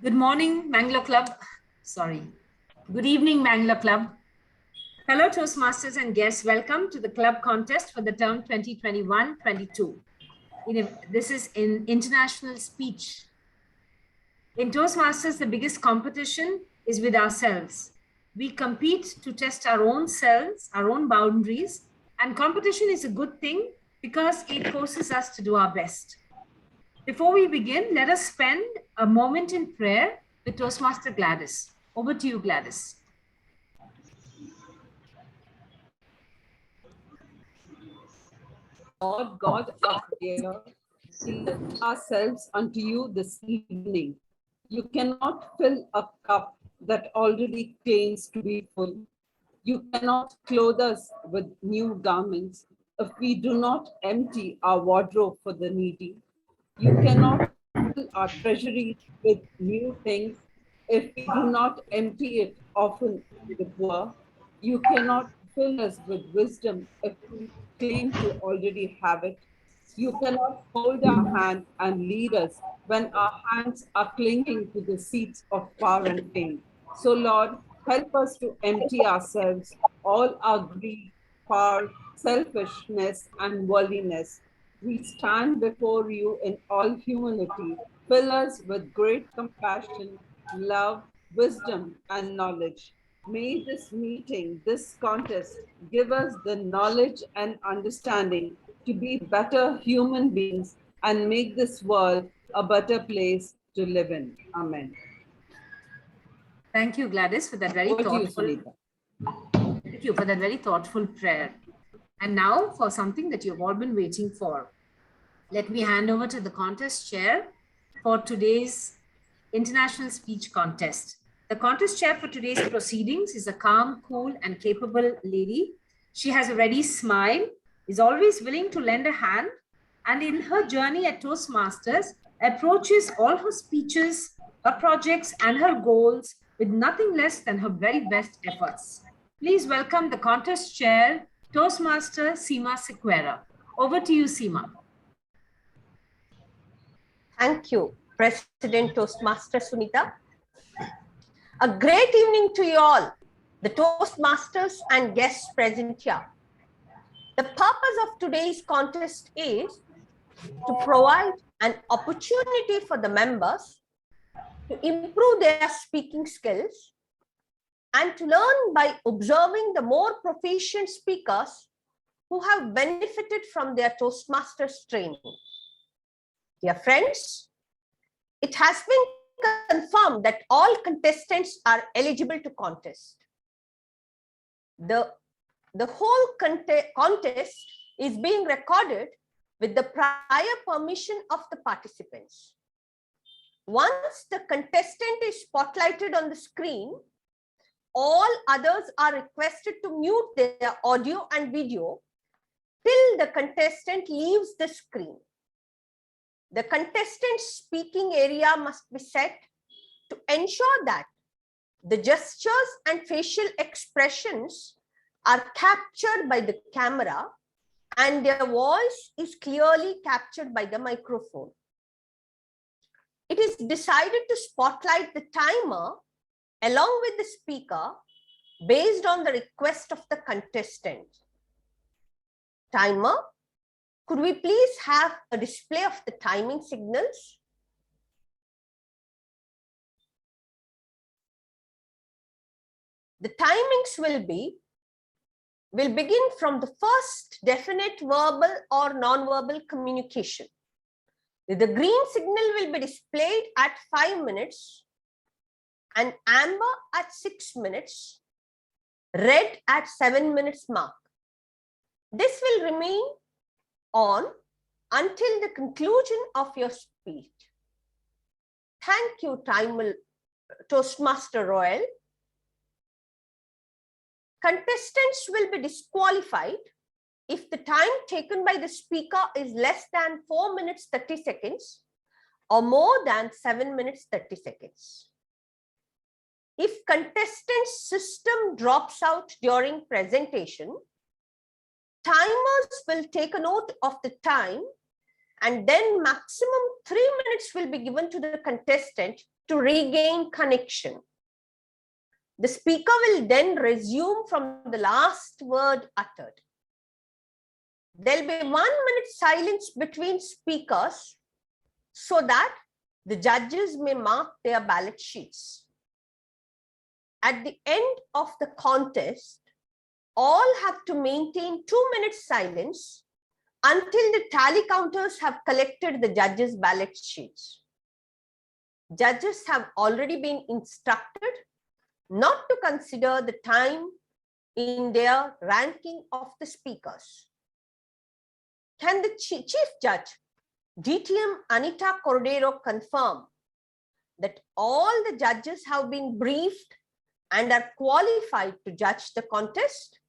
Good morning, Mangalore Club. Sorry. Good evening, Mangalore Club. Fellow Toastmasters and guests, welcome to the club contest for the term 2021-22. This is in international speech. In Toastmasters, the biggest competition is with ourselves. We compete to test our own selves, our own boundaries, and competition is a good thing because it forces us to do our best. Before we begin, let us spend a moment in prayer with Toastmaster Gladys. Over to you, Gladys. Lord God, our Creator, we lift ourselves unto you this evening. You cannot fill a cup that already claims to be full. You cannot clothe us with new garments if we do not empty our wardrobe for the needy. You cannot fill our treasury with new things if we do not empty it often to the poor. You cannot fill us with wisdom if we claim to already have it. You cannot hold our hand and lead us when our hands are clinging to the seats of power and fame. So, Lord, help us to empty ourselves, all our greed, power, selfishness, and worldliness. We stand before you in all humility. Fill us with great compassion, love, wisdom, and knowledge. May this meeting, this contest, give us the knowledge and understanding to be better human beings and make this world a better place to live in. Amen. Thank you, Gladys, for that very thoughtful. Thank you for that very thoughtful prayer. And now for something that you've all been waiting for. Let me hand over to the contest chair for today's international speech contest. The contest chair for today's proceedings is a calm, cool, and capable lady. She has a ready smile, is always willing to lend a hand, and in her journey at Toastmasters, approaches all her speeches, her projects, and her goals with nothing less than her very best efforts. Please welcome the contest chair, Toastmaster Seema Sequeira. Over to you, Seema. Thank you, President Toastmaster Sunita. A great evening to you all, the Toastmasters and guests present here. The purpose of today's contest is to provide an opportunity for the members to improve their speaking skills and to learn by observing the more proficient speakers who have benefited from their Toastmasters training. Dear friends, it has been confirmed that all contestants are eligible to contest. The whole contest is being recorded with the prior permission of the participants. Once the contestant is spotlighted on the screen, all others are requested to mute their audio and video till the contestant leaves the screen. The contestant's speaking area must be set to ensure that the gestures and facial expressions are captured by the camera and their voice is clearly captured by the microphone. It is decided to spotlight the timer along with the speaker based on the request of the contestant. Timer, could we please have a display of the timing signals? The timings will begin from the first definite verbal or non-verbal communication. The green signal will be displayed at 5 minutes and amber at 6 minutes, red at 7 minutes mark. This will remain on until the conclusion of your speech. Thank you, Toastmaster Royal. Contestants will be disqualified if the time taken by the speaker is less than 4 minutes 30 seconds or more than 7 minutes 30 seconds. If contestant's system drops out during presentation, timers will take a note of the time and then maximum 3 minutes will be given to the contestant to regain connection. The speaker will then resume from the last word uttered. There'll be 1 minute silence between speakers so that the judges may mark their ballot sheets. At the end of the contest, all have to maintain 2 minutes silence until the tally counters have collected the judges' ballot sheets. Judges have already been instructed not to consider the time in their ranking of the speakers. Can the Chief Judge, DTM Anita Cordero, confirm that all the judges have been briefed and are qualified to judge the contest?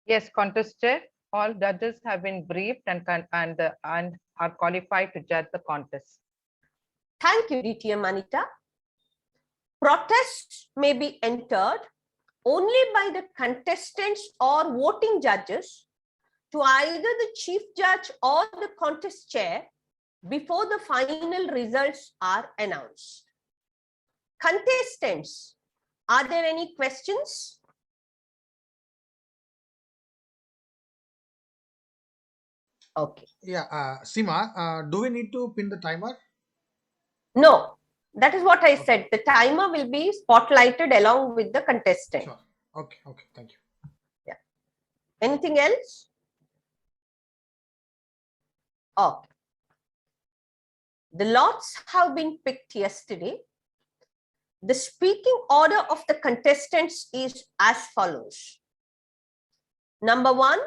Yes, contest chair. All judges have been briefed and are qualified to judge the contest. Thank you, DTM Anita. Protests may be entered only by the contestants or voting judges to either the Chief Judge or the contest chair before the final results are announced. Contestants, are there any questions? Okay. Yeah, Seema, do we need to pin the timer? No, that is what I said. The timer will be spotlighted along with the contestant. Sure. Okay, thank you. Yeah. Anything else? Okay. The lots have been picked yesterday. The speaking order of the contestants is as follows. Number 1,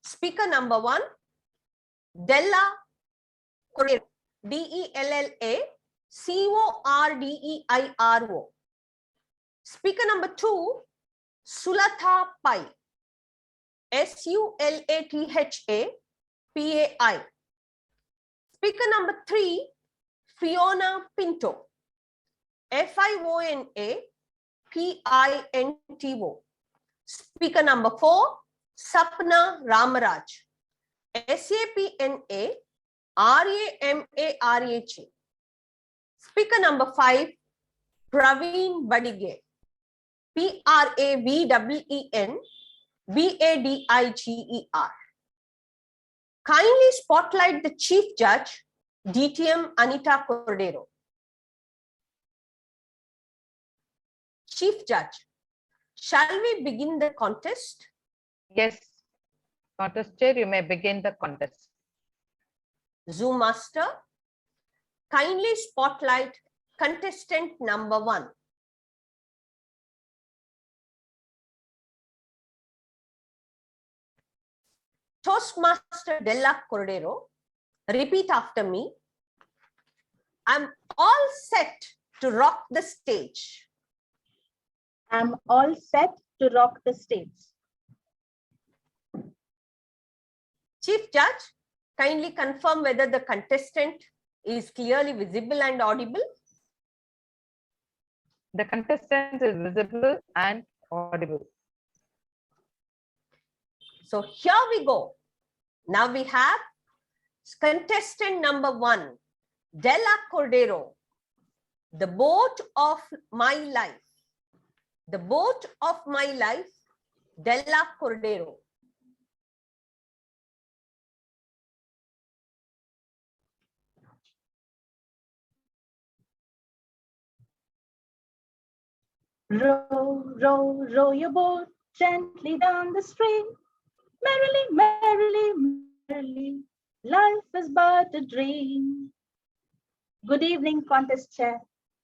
speaker number 1, Della Cordero, DELLA CORDEIRO. Speaker number 2, Sulatha Pai, SULATHA Speaker number 3, Fiona Pinto, FIONA PINTO. Speaker number 4, Sapna Ramaraj, SAPNA RAMARH. Speaker number 5, Praveen Badige, PRAVEEN BADIGER. Kindly spotlight the Chief Judge, DTM Anita Cordero. Chief Judge, shall we begin the contest? Yes, contest chair, you may begin the contest. Zoom Master, kindly spotlight contestant number 1. Toastmaster Della Cordero, repeat after me. I'm all set to rock the stage. I'm all set to rock the stage. Chief Judge, kindly confirm whether the contestant is clearly visible and audible. The contestant is visible and audible. So here we go. Now we have contestant number 1, Della Cordero, the boat of my life. The boat of my life, Della Cordero. Row, row, row your boat gently down the stream. Merrily, merrily, merrily, life is but a dream. Good evening, contest chair,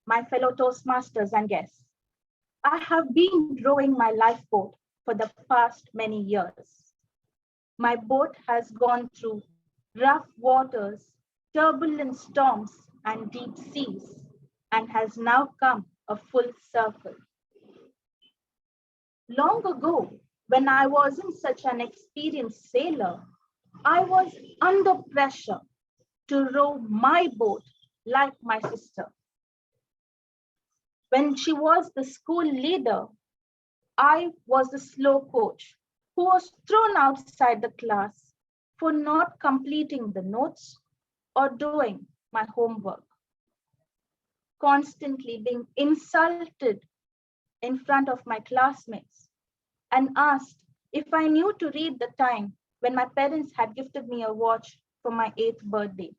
my fellow Toastmasters and guests. I have been rowing my lifeboat for the past many years. My boat has gone through rough waters, turbulent storms, and deep seas, and has now come a full circle. Long ago, when I wasn't such an experienced sailor, I was under pressure to row my boat like my sister. When she was the school leader, I was the slow coach who was thrown outside the class for not completing the notes or doing my homework. constantly being insulted in front of my classmates, and asked if I knew to read the time when my parents had gifted me a watch for my 8th birthday.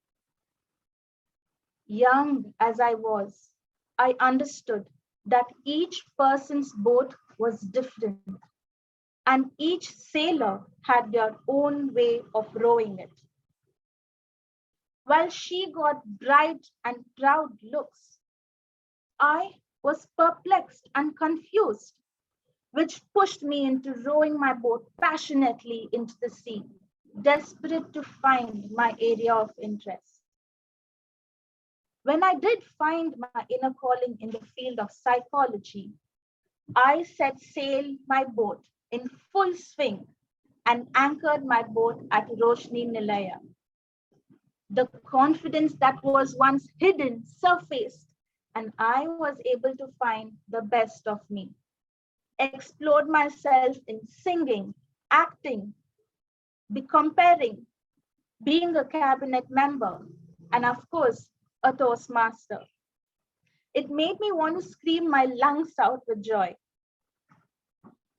Young as I was, I understood that each person's boat was different and each sailor had their own way of rowing it. While she got bright and proud looks, I was perplexed and confused, which pushed me into rowing my boat passionately into the sea, desperate to find my area of interest. When I did find my inner calling in the field of psychology, I set sail my boat in full swing and anchored my boat at Roshni Nilaya. The confidence that was once hidden surfaced, and I was able to find the best of me. Explored myself in singing, acting, be comparing, being a cabinet member, and of course, a Toastmaster. It made me want to scream my lungs out with joy.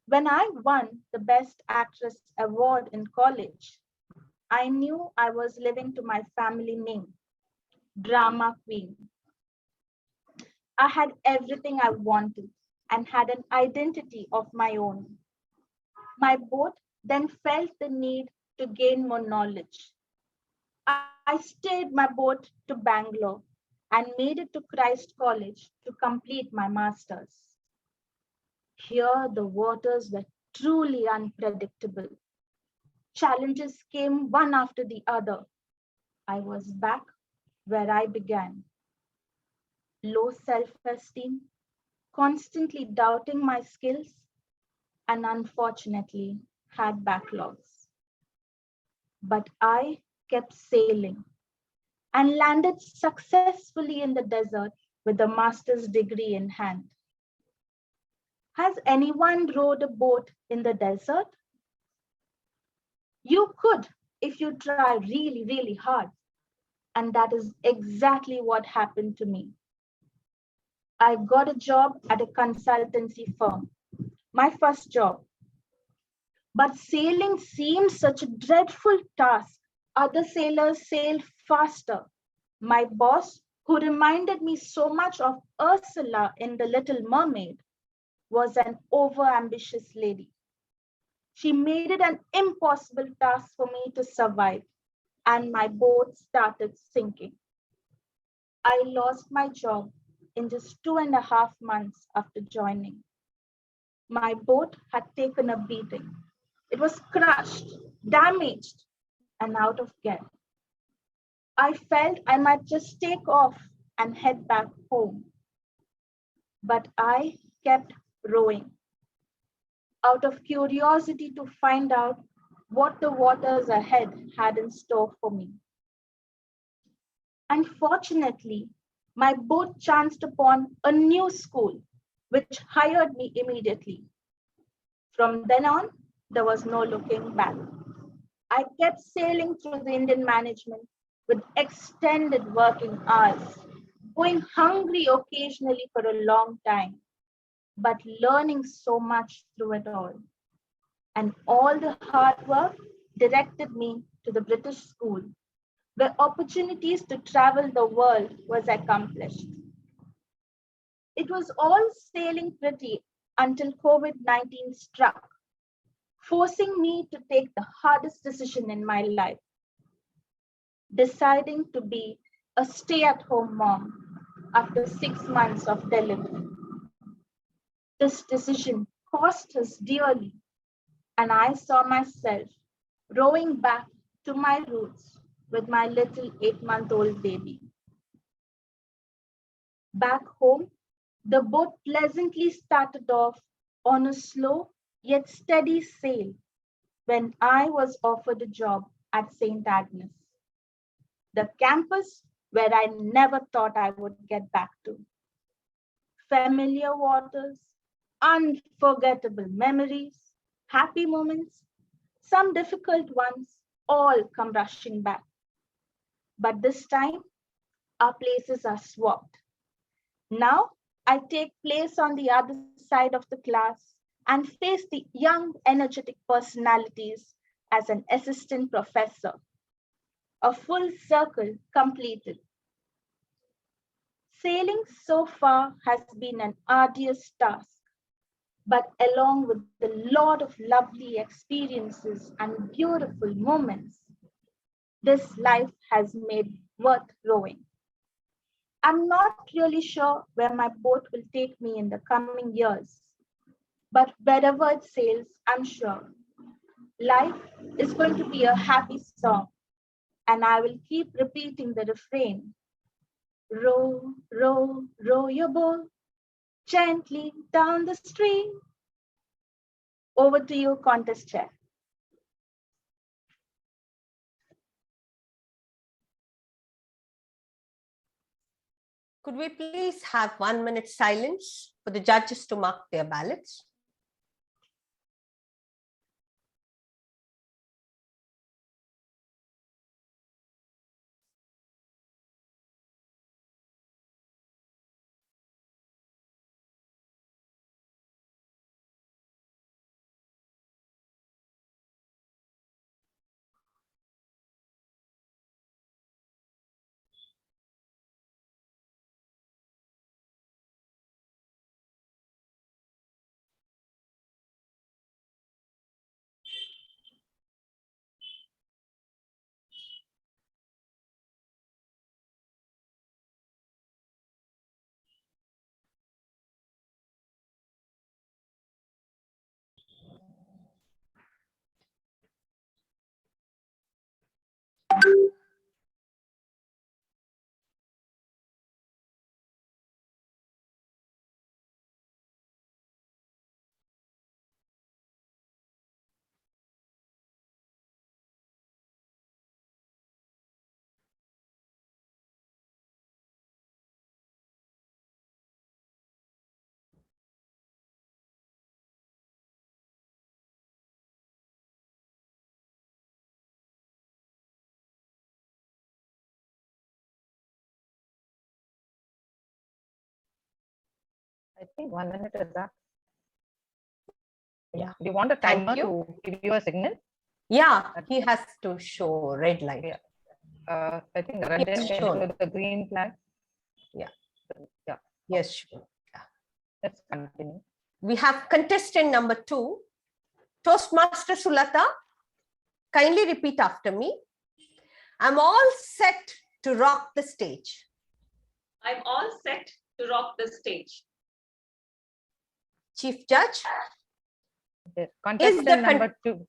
When I won the Best Actress award in college, I knew I was living to my family name, Drama Queen. I had everything I wanted and had an identity of my own. My boat then felt the need to gain more knowledge. I steered my boat to Bangalore and made it to Christ College to complete my master's. Here, the waters were truly unpredictable. Challenges came one after the other. I was back where I began. Low self-esteem, constantly doubting my skills, and unfortunately had backlogs. But I kept sailing and landed successfully in the desert with a master's degree in hand. Has anyone rowed a boat in the desert? You could if you try really, really hard. And that is exactly what happened to me. I got a job at a consultancy firm, my first job. But sailing seemed such a dreadful task. Other sailors sailed faster. My boss, who reminded me so much of Ursula in The Little Mermaid, was an overambitious lady. She made it an impossible task for me to survive, and my boat started sinking. I lost my job in just 2.5 months after joining. My boat had taken a beating. It was crushed, damaged, and out of gear. I felt I might just take off and head back home. But I kept rowing out of curiosity to find out what the waters ahead had in store for me. Unfortunately, my boat chanced upon a new school, which hired me immediately. From then on, there was no looking back. I kept sailing through the Indian management with extended working hours, going hungry occasionally for a long time, but learning so much through it all. And all the hard work directed me to the British school, where opportunities to travel the world was accomplished. It was all sailing pretty until COVID-19 struck, forcing me to take the hardest decision in my life, deciding to be a stay-at-home mom after 6 months of delivery. This decision cost us dearly, and I saw myself rowing back to my roots with my little 8-month-old baby. Back home, the boat pleasantly started off on a slow yet steady sail when I was offered a job at St. Agnes, the campus where I never thought I would get back to. Familiar waters, unforgettable memories, happy moments, some difficult ones, all come rushing back. But this time, our places are swapped. Now I take place on the other side of the class and face the young, energetic personalities as an assistant professor. A full circle completed. Sailing so far has been an arduous task, but along with the lot of lovely experiences and beautiful moments, this life has made worth rowing. I'm not really sure where my boat will take me in the coming years, but wherever it sails, I'm sure life is going to be a happy song, and I will keep repeating the refrain. Row, row, row your boat gently down the stream. Over to you, contest chair. Could we please have 1 minute silence for the judges to mark their ballots? I think 1 minute is up. Yeah. Do you want a timer to give you a signal? Yeah, he has to show red light. Yeah. I think Ranjan can show the green flag. Yeah. Yeah. Yes, sure. Yeah. Let's continue. We have contestant number 2, Toastmaster Sulata. Kindly repeat after me. I'm all set to rock the stage. I'm all set to rock the stage. Chief Judge. Yes. Contestant number 2.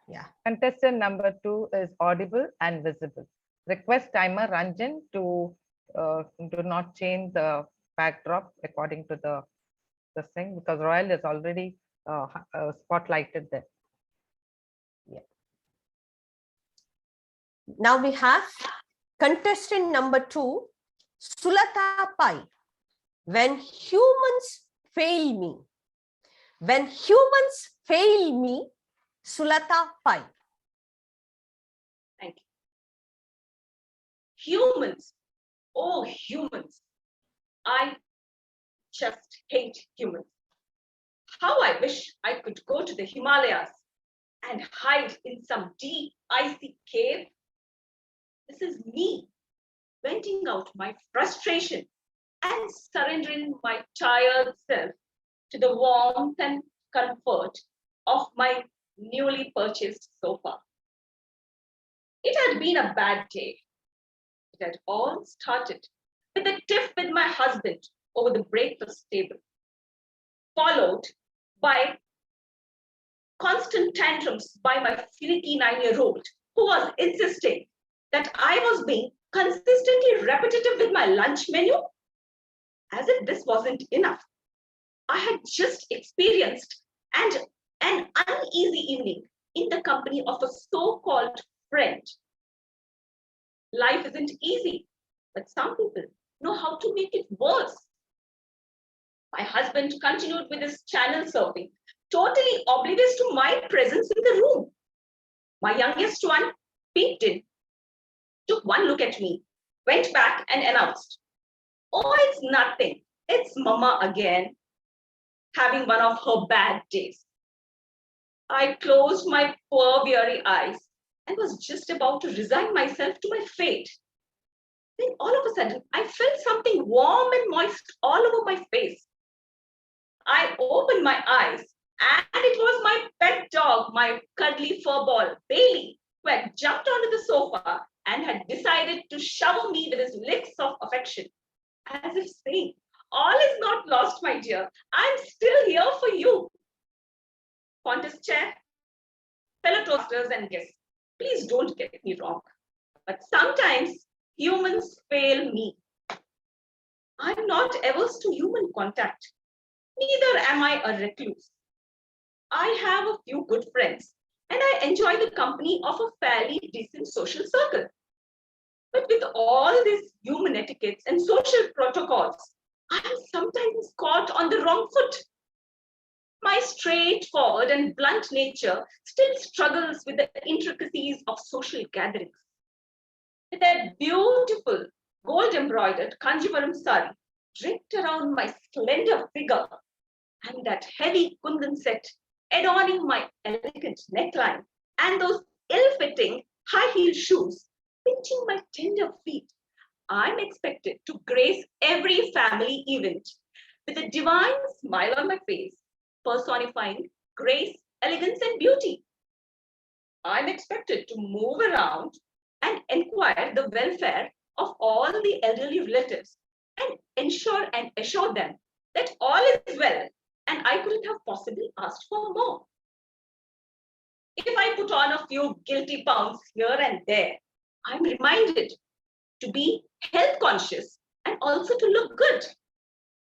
Yeah. Contestant number 2 is audible and visible. Request timer Ranjan to do not change the backdrop according to the thing, because Royal is already spotlighted there. Yeah. Now we have contestant number 2, Sulata Pai. When humans fail me. When humans fail me, Sulata Pai. Thank you. Humans. Oh, humans. I just hate humans. How I wish I could go to the Himalayas and hide in some deep, icy cave. This is me venting out my frustration and surrendering my tired self to the warmth and comfort of my newly purchased sofa. It had been a bad day. It had all started with a tiff with my husband over the breakfast table, followed by constant tantrums by my finicky 9-year-old, who was insisting that I was being consistently repetitive with my lunch menu. As if this wasn't enough, I had just experienced an uneasy evening in the company of a so-called friend. Life isn't easy, but some people know how to make it worse. My husband continued with his channel surfing, totally oblivious to my presence in the room. My youngest one peeked in, took one look at me, went back and announced, "Oh, it's nothing. It's Mama again, having one of her bad days. I closed my poor weary eyes and was just about to resign myself to my fate. Then all of a sudden, I felt something warm and moist all over my face. I opened my eyes and it was my pet dog, my cuddly fur ball, Bailey, who had jumped onto the sofa and had decided to shower me with his licks of affection, as if saying, all is not lost, my dear. I'm still here for you. Contest chair, fellow toasters and guests, please don't get me wrong, but sometimes humans fail me. I'm not averse to human contact. Neither am I a recluse. I have a few good friends and I enjoy the company of a fairly decent social circle. But with all these human etiquettes and social protocols, I'm sometimes caught on the wrong foot. My straightforward and blunt nature still struggles with the intricacies of social gatherings. With that beautiful gold-embroidered Kanjivaram sari draped around my slender figure and that heavy kundan set adorning my elegant neckline and those ill-fitting high-heel shoes pinching my tender feet, I'm expected to grace every family event with a divine smile on my face, personifying grace, elegance, and beauty. I'm expected to move around and inquire the welfare of all the elderly relatives and ensure and assure them that all is well and I couldn't have possibly asked for more. If I put on a few guilty pounds here and there, I'm reminded to be health conscious and also to look good.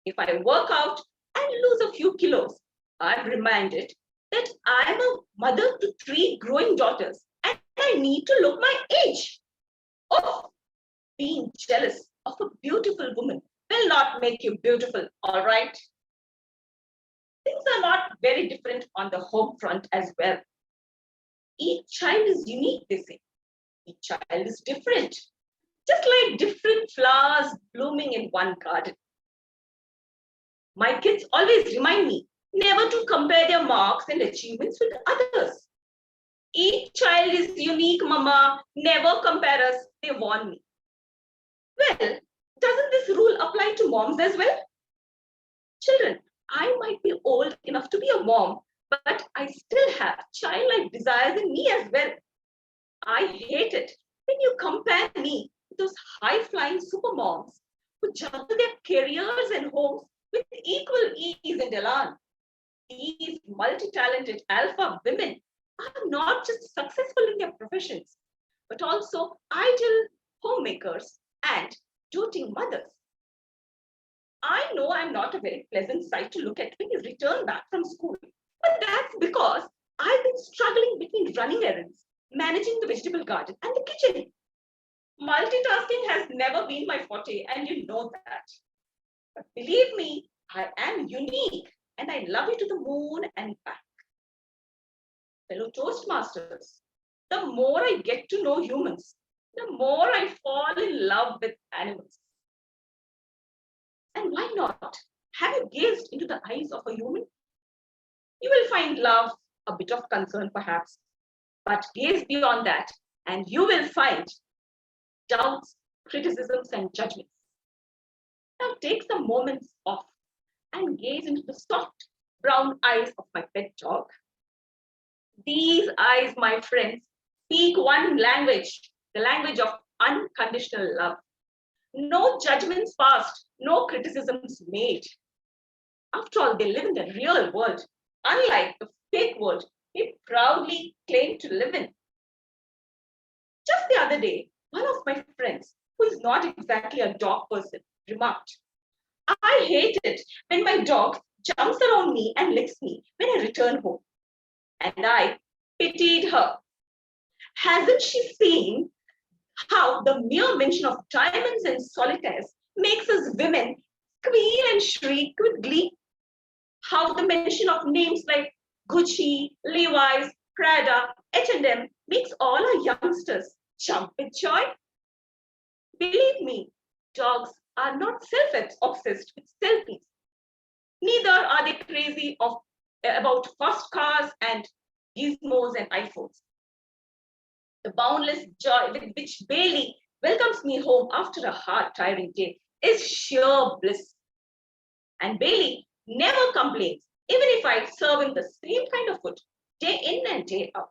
If I work out and lose a few kilos, I'm reminded that I'm a mother to 3 growing daughters and I need to look my age. Oh, being jealous of a beautiful woman will not make you beautiful, all right? Things are not very different on the home front as well. Each child is unique, they say. Each child is different, just like different flowers blooming in one garden. My kids always remind me never to compare their marks and achievements with others. Each child is unique, Mama. Never compare us, they warn me. Well, doesn't this rule apply to moms as well? Children, I might be old enough to be a mom, but I still have childlike desires in me as well. I hate it when you compare me with those high-flying super moms who juggle their careers and homes with equal ease and elan. These multi-talented alpha women are not just successful in their professions, but also ideal homemakers and doting mothers. I know I'm not a very pleasant sight to look at when you return back from school, but that's because I've been struggling between running errands, managing the vegetable garden, and the kitchen. Multitasking has never been my forte, and you know that. But believe me, I am unique, and I love you to the moon and back. Fellow Toastmasters, the more I get to know humans, the more I fall in love with animals. And why not? Have you gazed into the eyes of a human? You will find love, a bit of concern perhaps, but gaze beyond that and you will find doubts, criticisms, and judgments. Now take some moments off and gaze into the soft brown eyes of my pet dog. These eyes, my friends, speak one language, the language of unconditional love. No judgments passed, no criticisms made. After all, they live in the real world, unlike the fake world they proudly claim to live in. Just the other day, one of my friends, who is not exactly a dog person, remarked, I hate it when my dog jumps around me and licks me when I return home. And I pitied her. Hasn't she seen how the mere mention of diamonds and solitaires makes us women squeal and shriek with glee? How the mention of names like Gucci, Levi's, Prada, H&M makes all our youngsters jump with joy? Believe me, dogs are not self-obsessed with selfies. Neither are they crazy about fast cars and gizmos and iPhones. The boundless joy with which Bailey welcomes me home after a hard, tiring day is sheer bliss. And Bailey never complains, even if I serve him the same kind of food day in and day out.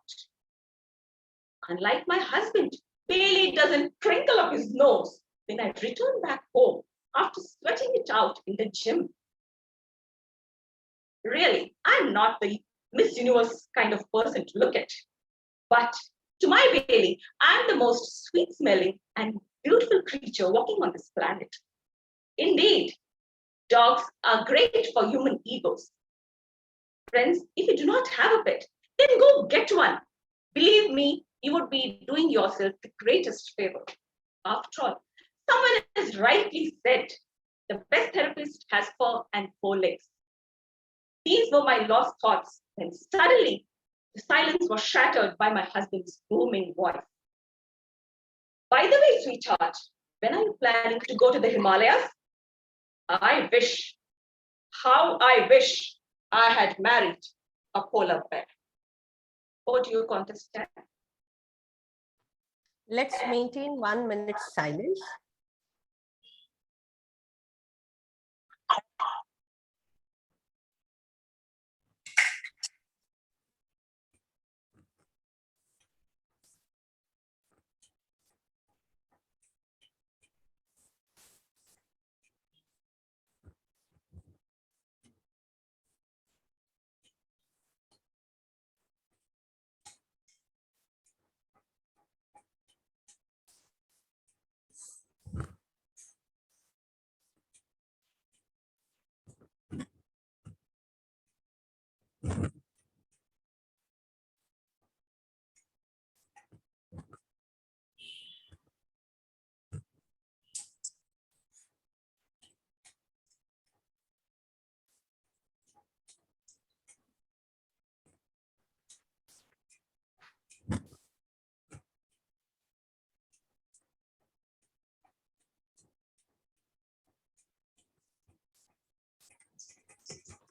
Unlike my husband, Bailey doesn't crinkle up his nose when I return back home after sweating it out in the gym. Really, I'm not the Miss Universe kind of person to look at. But to my Bailey, I'm the most sweet-smelling and beautiful creature walking on this planet. Indeed, dogs are great for human egos. Friends, if you do not have a pet, then go get one. Believe me, you would be doing yourself the greatest favor. After all, someone has rightly said, the best therapist has fur and 4 legs. These were my lost thoughts when suddenly the silence was shattered by my husband's booming voice. By the way, sweetheart, when are you planning to go to the Himalayas? How I wish I had married a polar bear. Over to you, contestant. Let's maintain 1 minute silence.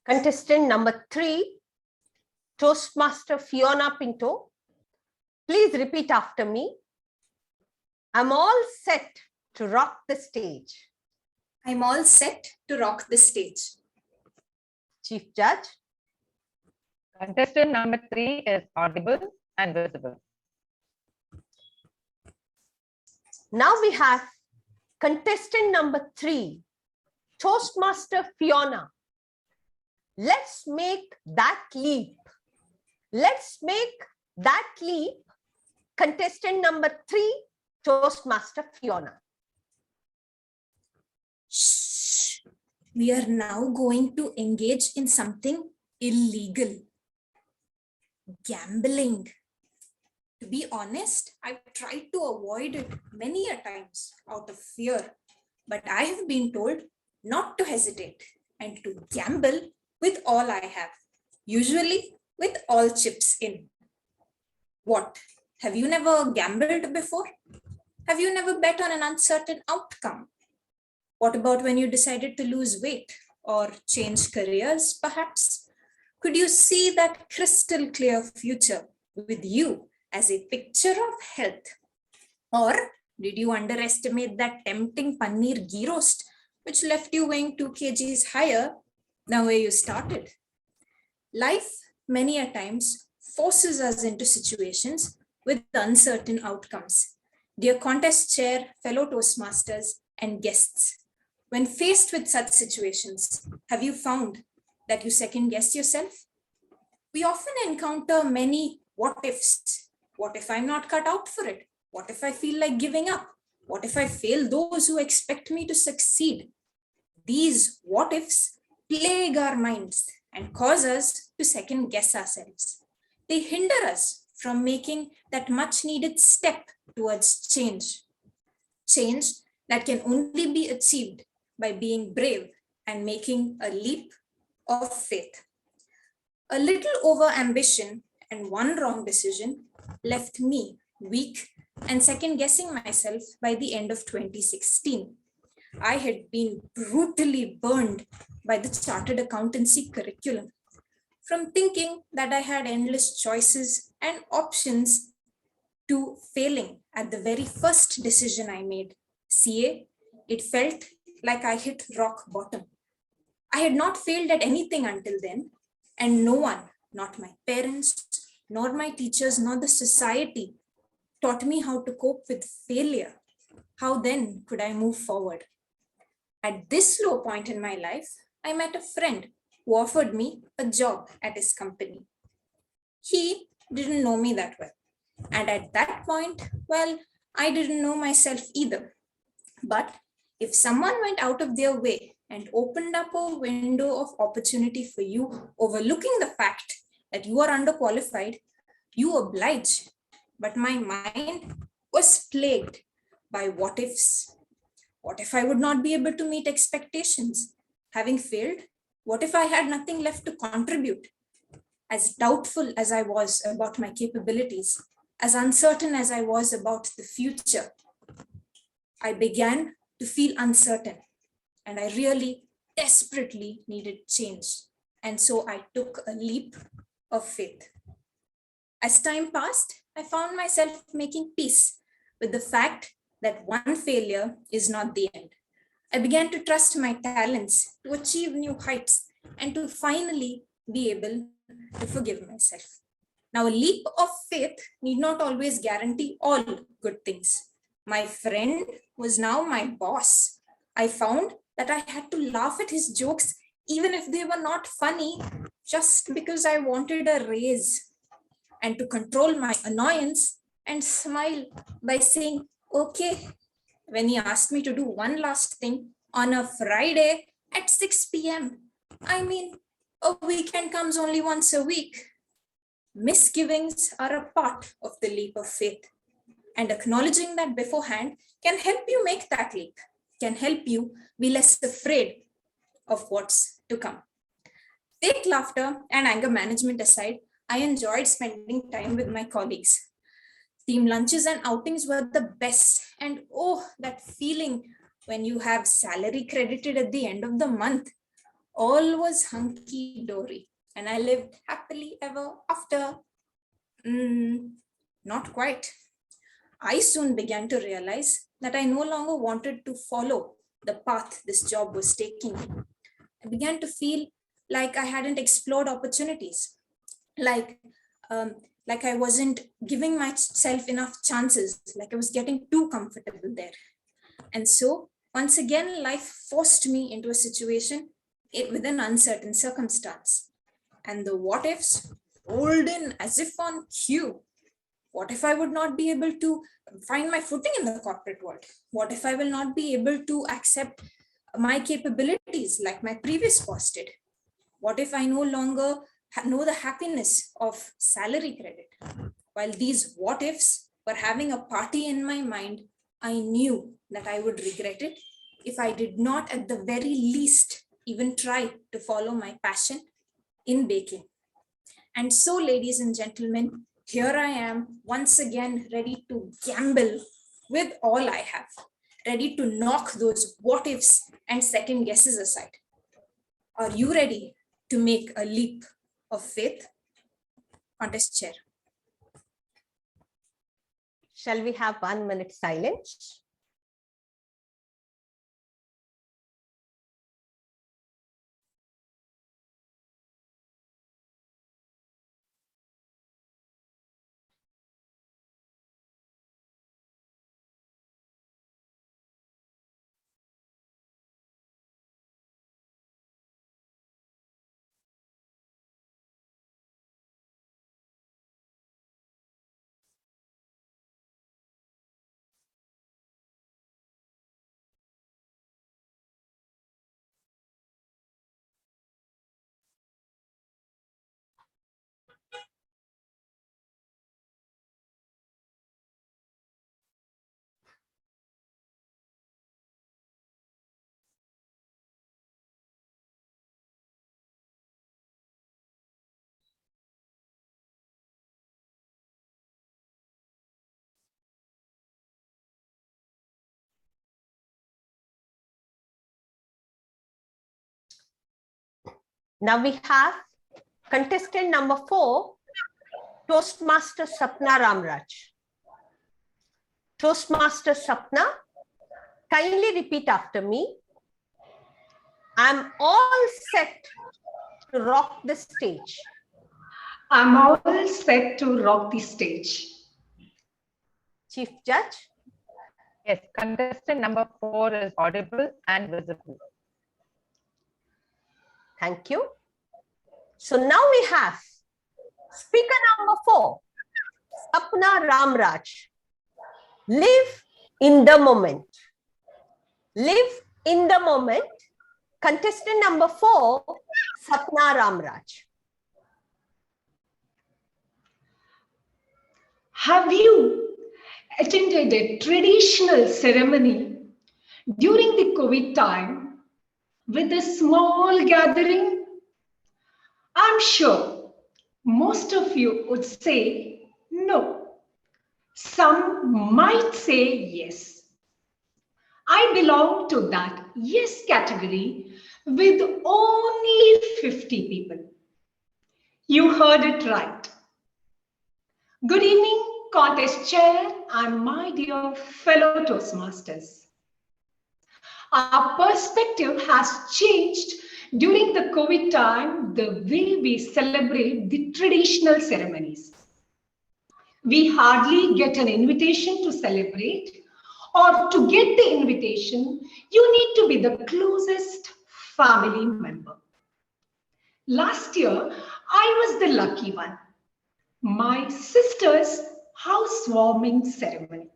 Contestant number 3, Toastmaster Fiona Pinto. Please repeat after me. I'm all set to rock the stage. I'm all set to rock the stage. Chief Judge. Contestant number 3 is audible and visible. Now we have contestant number 3, Toastmaster Fiona. Let's make that leap. Let's make that leap. Contestant number 3, Toastmaster Fiona. Shh. We are now going to engage in something illegal. Gambling. To be honest, I've tried to avoid it many a times out of fear, but I have been told not to hesitate and to gamble with all I have, usually with all chips in. What? Have you never gambled before? Have you never bet on an uncertain outcome? What about when you decided to lose weight or change careers, perhaps? Could you see that crystal clear future with you as a picture of health? Or did you underestimate that tempting paneer ghee roast, which left you weighing 2 kgs higher than where you started? Life, many a times, forces us into situations with uncertain outcomes. Dear contest chair, fellow Toastmasters, and guests, when faced with such situations, have you found that you second guess yourself? We often encounter many what ifs. What if I'm not cut out for it? What if I feel like giving up? What if I fail those who expect me to succeed? These what ifs plague our minds and cause us to second guess ourselves. They hinder us from making that much needed step towards change. Change that can only be achieved by being brave and making a leap of faith. A little over ambition and one wrong decision left me weak and second guessing myself by the end of 2016. I had been brutally burned by the chartered accountancy curriculum. From thinking that I had endless choices and options to failing at the very first decision I made, CA, it felt like I hit rock bottom. I had not failed at anything until then, and no one, not my parents, nor my teachers, nor the society, taught me how to cope with failure. How then could I move forward? At this low point in my life, I met a friend who offered me a job at his company. He didn't know me that well. And at that point, well, I didn't know myself either. But if someone went out of their way and opened up a window of opportunity for you, overlooking the fact that you are underqualified, you oblige. But my mind was plagued by what ifs. What if I would not be able to meet expectations? Having failed, what if I had nothing left to contribute? As doubtful as I was about my capabilities, as uncertain as I was about the future, I began to feel uncertain, and I really desperately needed change. And so I took a leap of faith. As time passed, I found myself making peace with the fact that one failure is not the end. I began to trust my talents to achieve new heights and to finally be able to forgive myself. Now, a leap of faith need not always guarantee all good things. My friend was now my boss. I found that I had to laugh at his jokes, even if they were not funny, just because I wanted a raise, and to control my annoyance and smile by saying, okay, when he asked me to do one last thing on a Friday at 6 p.m. I mean, a weekend comes only once a week. Misgivings are a part of the leap of faith, and acknowledging that beforehand can help you make that leap, can help you be less afraid of what's to come. Fake laughter and anger management aside, I enjoyed spending time with my colleagues. Team lunches and outings were the best. And oh, that feeling when you have salary credited at the end of the month, all was hunky dory. And I lived happily ever after. Not quite. I soon began to realize that I no longer wanted to follow the path this job was taking me. I began to feel like I hadn't explored opportunities, like um, like I wasn't giving myself enough chances, like I was getting too comfortable there. And so once again, life forced me into a situation with an uncertain circumstance. And the what ifs rolled in as if on cue. What if I would not be able to find my footing in the corporate world? What if I will not be able to accept my capabilities like my previous boss did? What if I no longer know the happiness of salary credit? While these what ifs were having a party in my mind, I knew that I would regret it if I did not, at the very least, even try to follow my passion in baking. And so, ladies and gentlemen, here I am once again ready to gamble with all I have, ready to knock those what ifs and second guesses aside. Are you ready to make a leap of faith? Contest chair. Shall we have 1 minute silence? Now we have contestant number 4, Toastmaster Sapna Ramraj. Toastmaster Sapna, kindly repeat after me. I'm all set to rock the stage. I'm all set to rock the stage. Chief Judge? Yes, contestant number 4 is audible and visible. Thank you. So now we have speaker number 4, Sapna Ramraj. Live in the moment. Live in the moment. Contestant number 4, Sapna Ramraj. Have you attended a traditional ceremony during the COVID time with a small gathering? I'm sure most of you would say no. Some might say yes. I belong to that yes category with only 50 people. You heard it right. Good evening, contest chair and my dear fellow Toastmasters. Our perspective has changed during the COVID time, the way we celebrate the traditional ceremonies. We hardly get an invitation to celebrate, or to get the invitation, you need to be the closest family member. Last year, I was the lucky one. My sister's housewarming ceremony.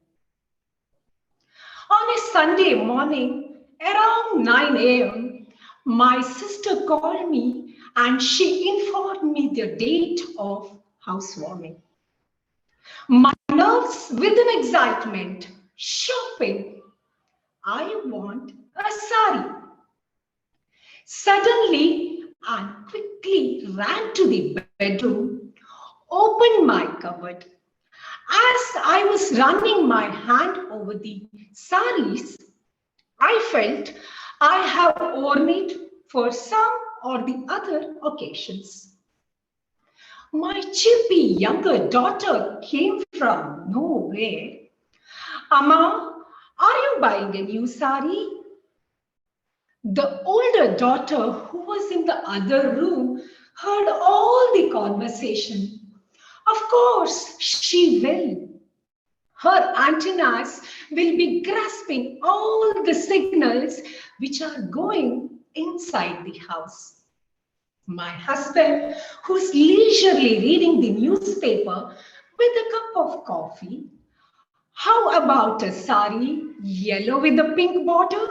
On a Sunday morning, around 9 a.m., my sister called me and she informed me the date of housewarming. My nerves with an excitement, shopping. I want a sari. Suddenly, I quickly ran to the bedroom, opened my cupboard. As I was running my hand over the saris, I felt I have worn it for some or the other occasions. My chippy younger daughter came from nowhere. Amma, are you buying a new sari? The older daughter, who was in the other room, heard all the conversation. Of course, she will. Her antennas will be grasping all the signals which are going inside the house. My husband, who's leisurely reading the newspaper with a cup of coffee, how about a sari, yellow with a pink border?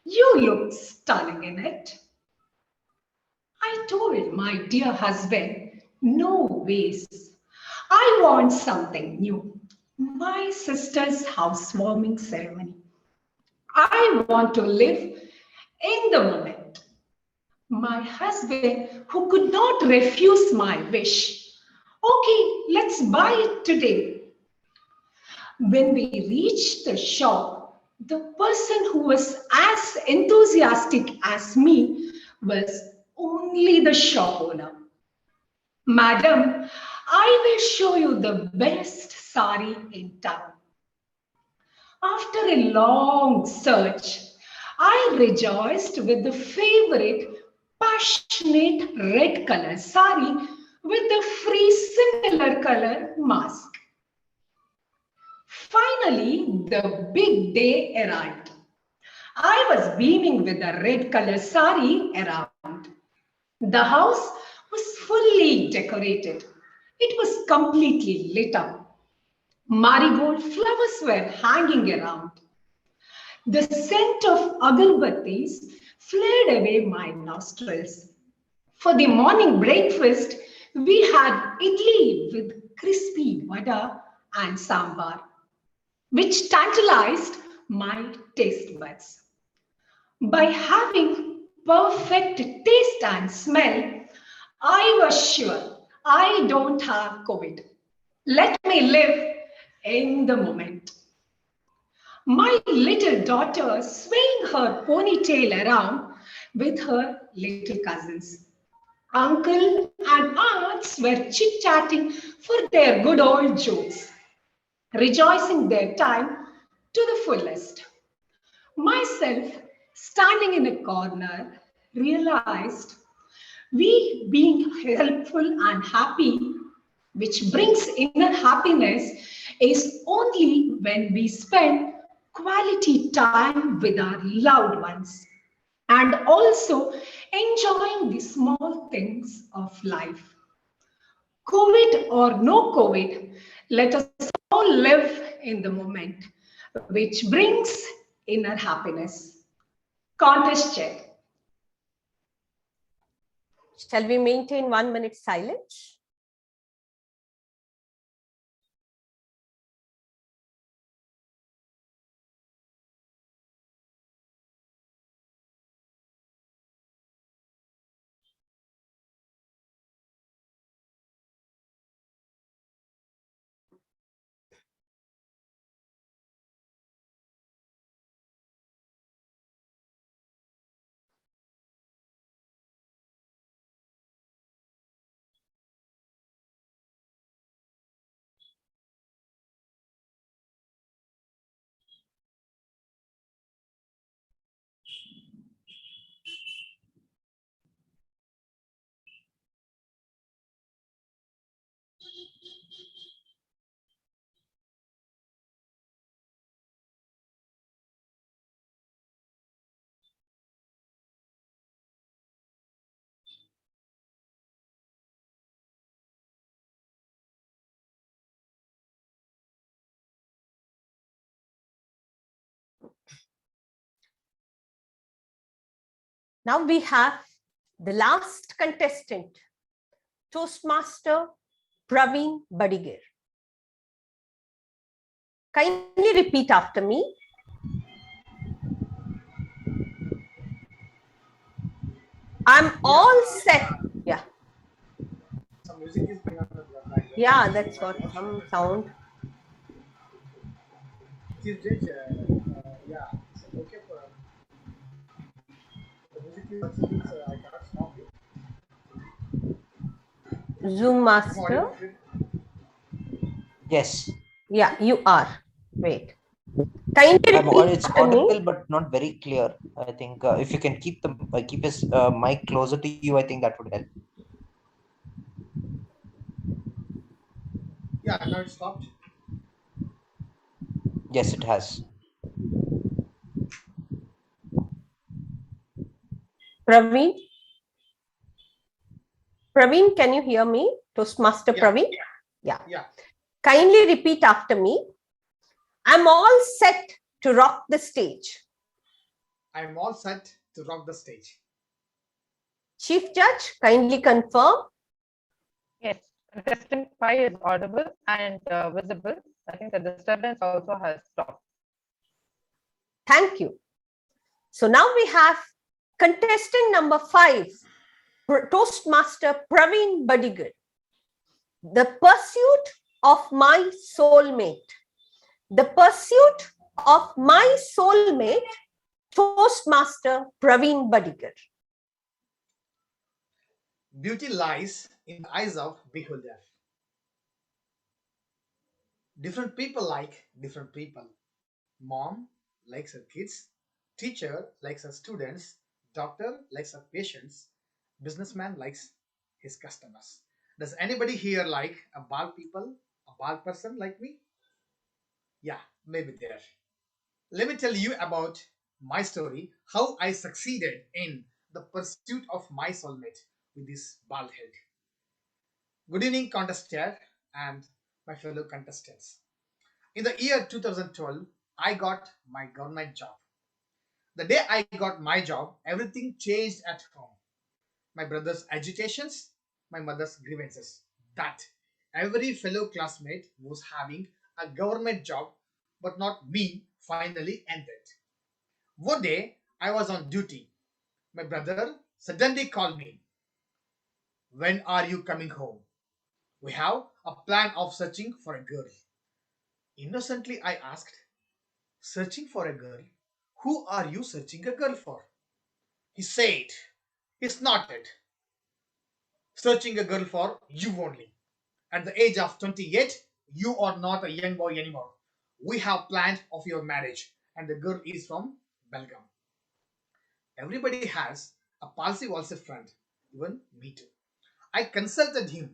You look stunning in it. I told my dear husband, no ways. I want something new. My sister's housewarming ceremony. I want to live in the moment. My husband, who could not refuse my wish. Okay, let's buy it today. When we reached the shop, the person who was as enthusiastic as me was only the shop owner. Madam, I will show you the best sari in town. After a long search, I rejoiced with the favorite passionate red color sari with the free similar color mask. Finally, the big day arrived. I was beaming with the red color sari around. The house was fully decorated. It was completely lit up. Marigold flowers were hanging around. The scent of agarbattis flared away my nostrils. For the morning breakfast, we had idli with crispy vada and sambar, which tantalized my taste buds. By having perfect taste and smell, I was sure I don't have COVID. Let me live in the moment. My little daughter swaying her ponytail around with her little cousins. Uncle and aunts were chit-chatting for their good old jokes, rejoicing their time to the fullest. Myself, standing in a corner, realized we being helpful and happy, which brings inner happiness, is only when we spend quality time with our loved ones and also enjoying the small things of life. COVID or no COVID, let us all live in the moment, which brings inner happiness. Contest check. Shall we maintain 1 minute silence? Now we have the last contestant, Toastmaster Praveen Badigir. Kindly repeat after me. I'm all set. Yeah. Some music is playing on the background. Yeah, that's what, some sound. Chief Judge, yeah, is it okay for the music is such things I cannot stop it. Zoom I'm master. audible, Fred? Yes, Yeah, you are. Wait. Kindly repeat it's after audible me. but not very clear. I think if you can keep his mic closer to you, I think that would help. Yeah, now it stopped. Yes, it has. Praveen. Praveen, can you hear me? Toastmaster Yeah, Praveen? Yeah. yeah. Kindly repeat after me. I'm all set to rock the stage. I'm all set to rock the stage. Chief Judge, kindly confirm. Yes, contestant 5 is audible and visible. I think the disturbance also has stopped. Thank you. So now we have contestant number 5, Toastmaster Praveen Badigir. The pursuit of my soulmate. The pursuit of my soulmate, Toastmaster Praveen Badigir. Beauty lies in the eyes of beholder. Different people like different people. Mom likes her kids, teacher likes her students, doctor likes her patients, businessman likes his customers. Does anybody here like a bald people, a bald person like me? Yeah, maybe there. Let me tell you about my story, how I succeeded in the pursuit of my soulmate with this bald head. Good evening, contestant and my fellow contestants. In the year 2012, I got my government job. The day I got my job, everything changed at home. My brother's agitations, my mother's grievances. That every fellow classmate was having a government job, but not me, finally ended. One day, I was on duty. My brother suddenly called me. When are you coming home? We have a plan of searching for a girl. Innocently, I asked, searching for a girl? Who are you searching a girl for? He said, it's not it. searching a girl for you only. At the age of 28, you are not a young boy anymore. We have planned of your marriage, and the girl is from Belgium. Everybody has a palsy waltz friend, even me too. I consulted him.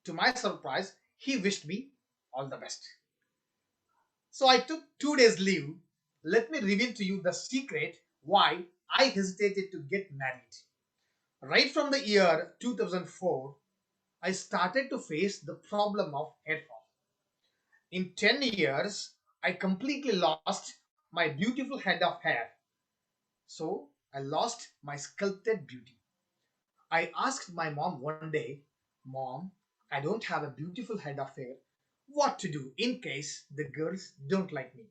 To my surprise, he wished me all the best. So I took 2 days leave. Let me reveal to you the secret why I hesitated to get married. Right from the year 2004, I started to face the problem of hair fall. In 10 years, I completely lost my beautiful head of hair. So I lost my sculpted beauty. I asked my mom one day, Mom, I don't have a beautiful head of hair. What to do in case the girls don't like me?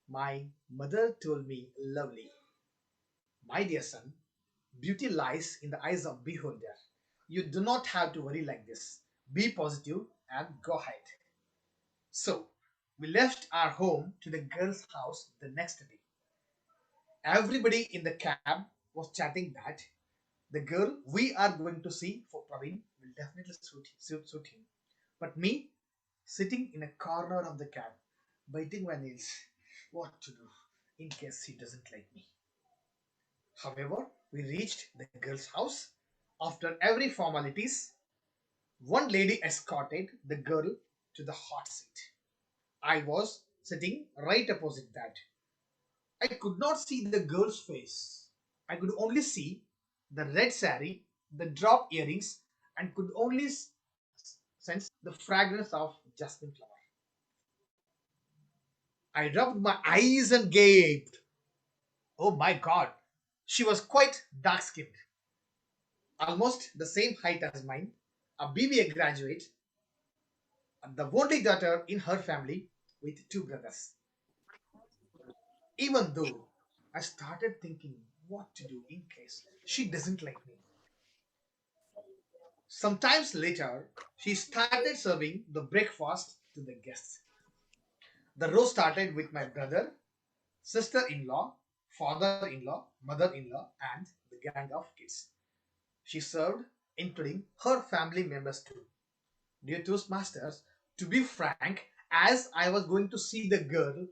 My mother told me, Lovely, my dear son, beauty lies in the eyes of beholder. You do not have to worry like this. Be positive and go ahead. So we left our home to the girl's house the next day. Everybody in the cab was chatting that the girl we are going to see for Praveen will definitely suit him. But me, sitting in a corner of the cab, biting my nails, what to do in case he doesn't like me. However, we reached the girl's house. After every formalities, one lady escorted the girl to the hot seat. I was sitting right opposite that. I could not see the girl's face. I could only see the red sari, the drop earrings, and could only sense the fragrance of jasmine flower. I rubbed my eyes and gaped. Oh my god, she was quite dark skinned, almost the same height as mine, a BBA graduate, and the only daughter in her family with two brothers. Even though I started thinking what to do in case she doesn't like me. Sometimes later, she started serving the breakfast to the guests. The row started with my brother, sister in law, father in law, mother in law, and the gang of kids. She served, including her family members too. Dear Toastmasters, to be frank, as I was going to see the girl,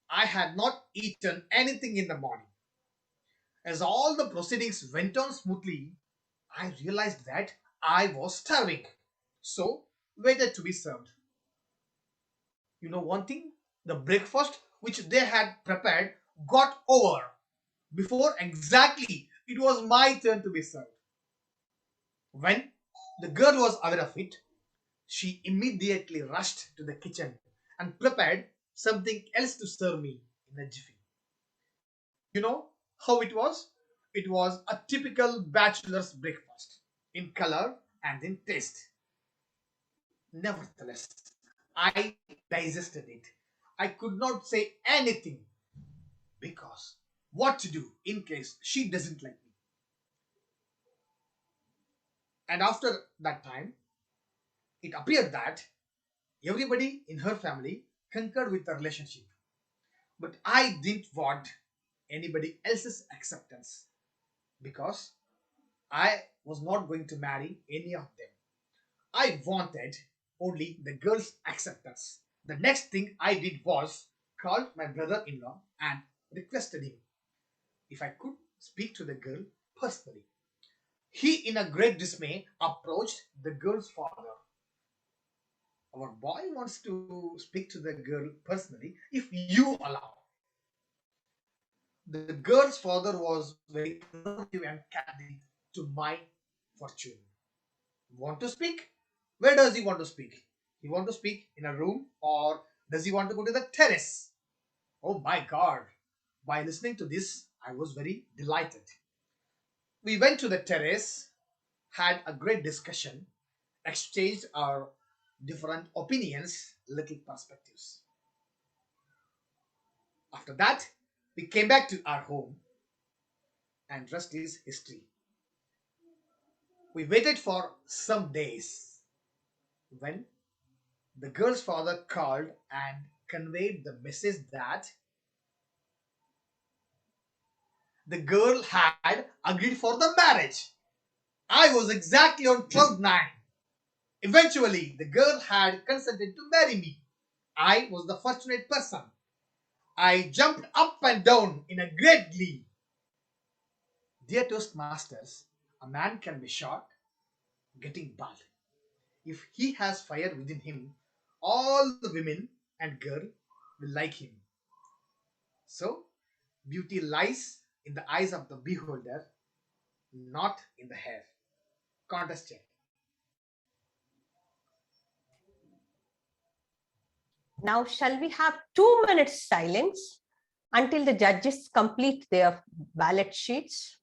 I had not eaten anything in the morning. As all the proceedings went on smoothly, I realized that I was starving. So, waited to be served. You know one thing? The breakfast which they had prepared got over before exactly it was my turn to be served. When the girl was aware of it, she immediately rushed to the kitchen and prepared something else to serve me in a jiffy. You know how it was? It was a typical bachelor's breakfast in color and in taste. Nevertheless, I digested it. I could not say anything because what to do in case she doesn't like me. And after that time, it appeared that everybody in her family concurred with the relationship. But I didn't want anybody else's acceptance because I was not going to marry any of them. I wanted only the girl's acceptance. The next thing I did was called my brother-in-law and requested him if I could speak to the girl personally. He, in a great dismay, approached the girl's father. Our boy wants to speak to the girl personally if you allow. The girl's father was very conservative and candid to my fortune. Want to speak? Where does he want to speak? He want to speak in a room or does he want to go to the terrace? Oh my god. By listening to this, I was very delighted. We went to the terrace, had a great discussion, exchanged our different opinions, little perspectives. After that, we came back to our home and rest is history. We waited for some days when the girl's father called and conveyed the message that the girl had agreed for the marriage. I was exactly on cloud nine. Eventually, the girl had consented to marry me. I was the fortunate person. I jumped up and down in a great glee. Dear Toastmasters, a man can be short, getting bald. If he has fire within him, all the women and girl will like him. So, beauty lies in the eyes of the beholder, not in the hair. Contestant. Now, shall we have 2 minutes silence until the judges complete their ballot sheets?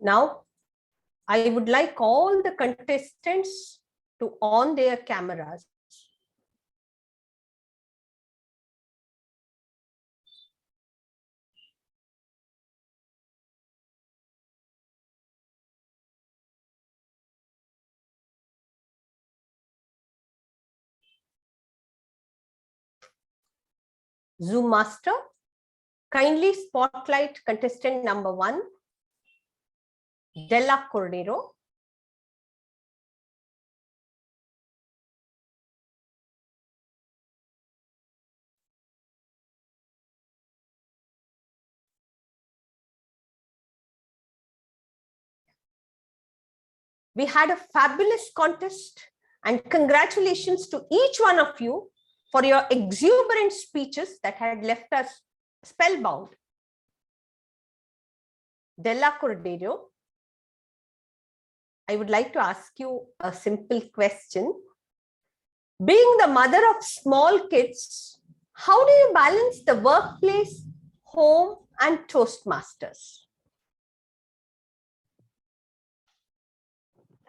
Now, I would like all the contestants to on their cameras. Zoom master, kindly spotlight contestant number 1, Della Cordero. We had a fabulous contest, and congratulations to each one of you for your exuberant speeches that had left us spellbound. Della Cordero, I would like to ask you a simple question. Being the mother of small kids, how do you balance the workplace, home, and Toastmasters?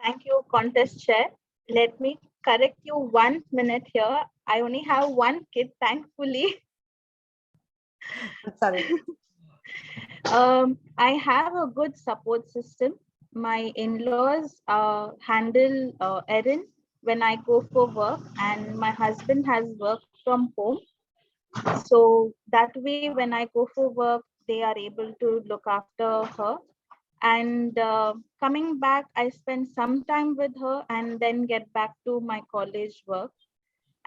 Thank you, contest chair. Let me correct you 1 minute here. I only have one kid, thankfully. Sorry. I have a good support system. My in-laws handle Erin when I go for work, and my husband has work from home. So that way, when I go for work, they are able to look after her. And coming back, I spend some time with her and then get back to my college work.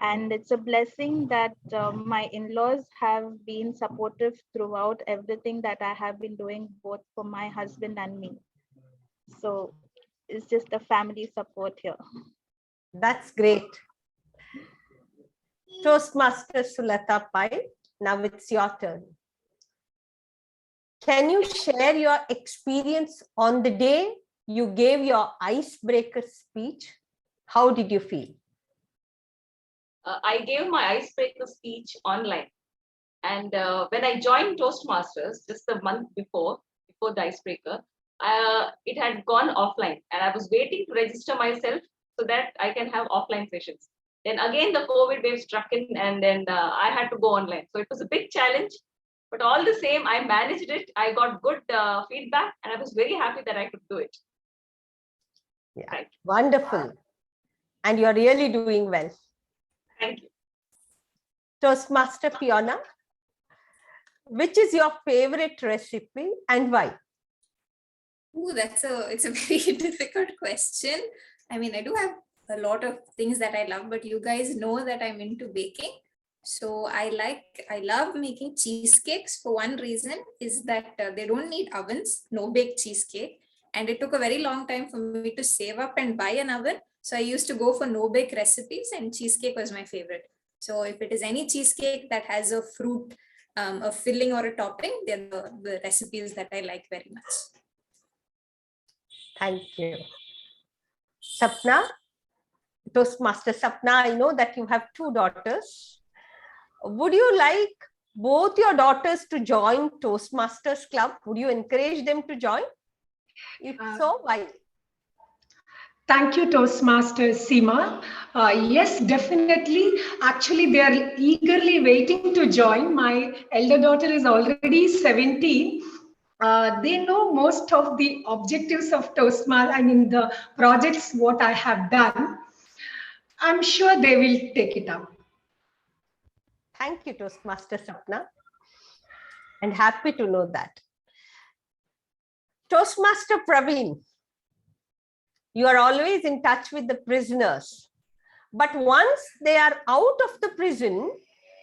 And it's a blessing that my in-laws have been supportive throughout everything that I have been doing, both for my husband and me. So is just the family support here. That's great. Toastmaster Sulata Pai, now it's your turn. Can you share your experience on the day you gave your icebreaker speech? How did you feel? I gave my icebreaker speech online. And when I joined Toastmasters just a month before the icebreaker, it had gone offline. And I was waiting to register myself so that I can have offline sessions. Then again, the COVID wave struck in, and then I had to go online. So it was a big challenge. But all the same, I managed it. I got good feedback, and I was very happy that I could do it. Yeah, right. Wonderful. And you're really doing well. Thank you. Toastmaster Fiona, which is your favorite recipe and why? Ooh, it's a very difficult question. I mean, I do have a lot of things that I love, but you guys know that I'm into baking. So I love making cheesecakes. For one reason is that they don't need ovens, no bake cheesecake. And it took a very long time for me to save up and buy an oven. So I used to go for no bake recipes, and cheesecake was my favorite. So if it is any cheesecake that has a fruit, a filling or a topping, they're the recipes that I like very much. Thank you. Sapna, Toastmaster Sapna, I know that you have 2 daughters. Would you like both your daughters to join Toastmasters Club? Would you encourage them to join? If so, why? Thank you, Toastmasters Seema. Yes, definitely. Actually, they are eagerly waiting to join. My elder daughter is already 17. They know most of the objectives of Toastmasters, I mean, the projects, what I have done. I'm sure they will take it up. Thank you, Toastmaster Sapna. And happy to know that. Toastmaster Praveen, you are always in touch with the prisoners. But once they are out of the prison,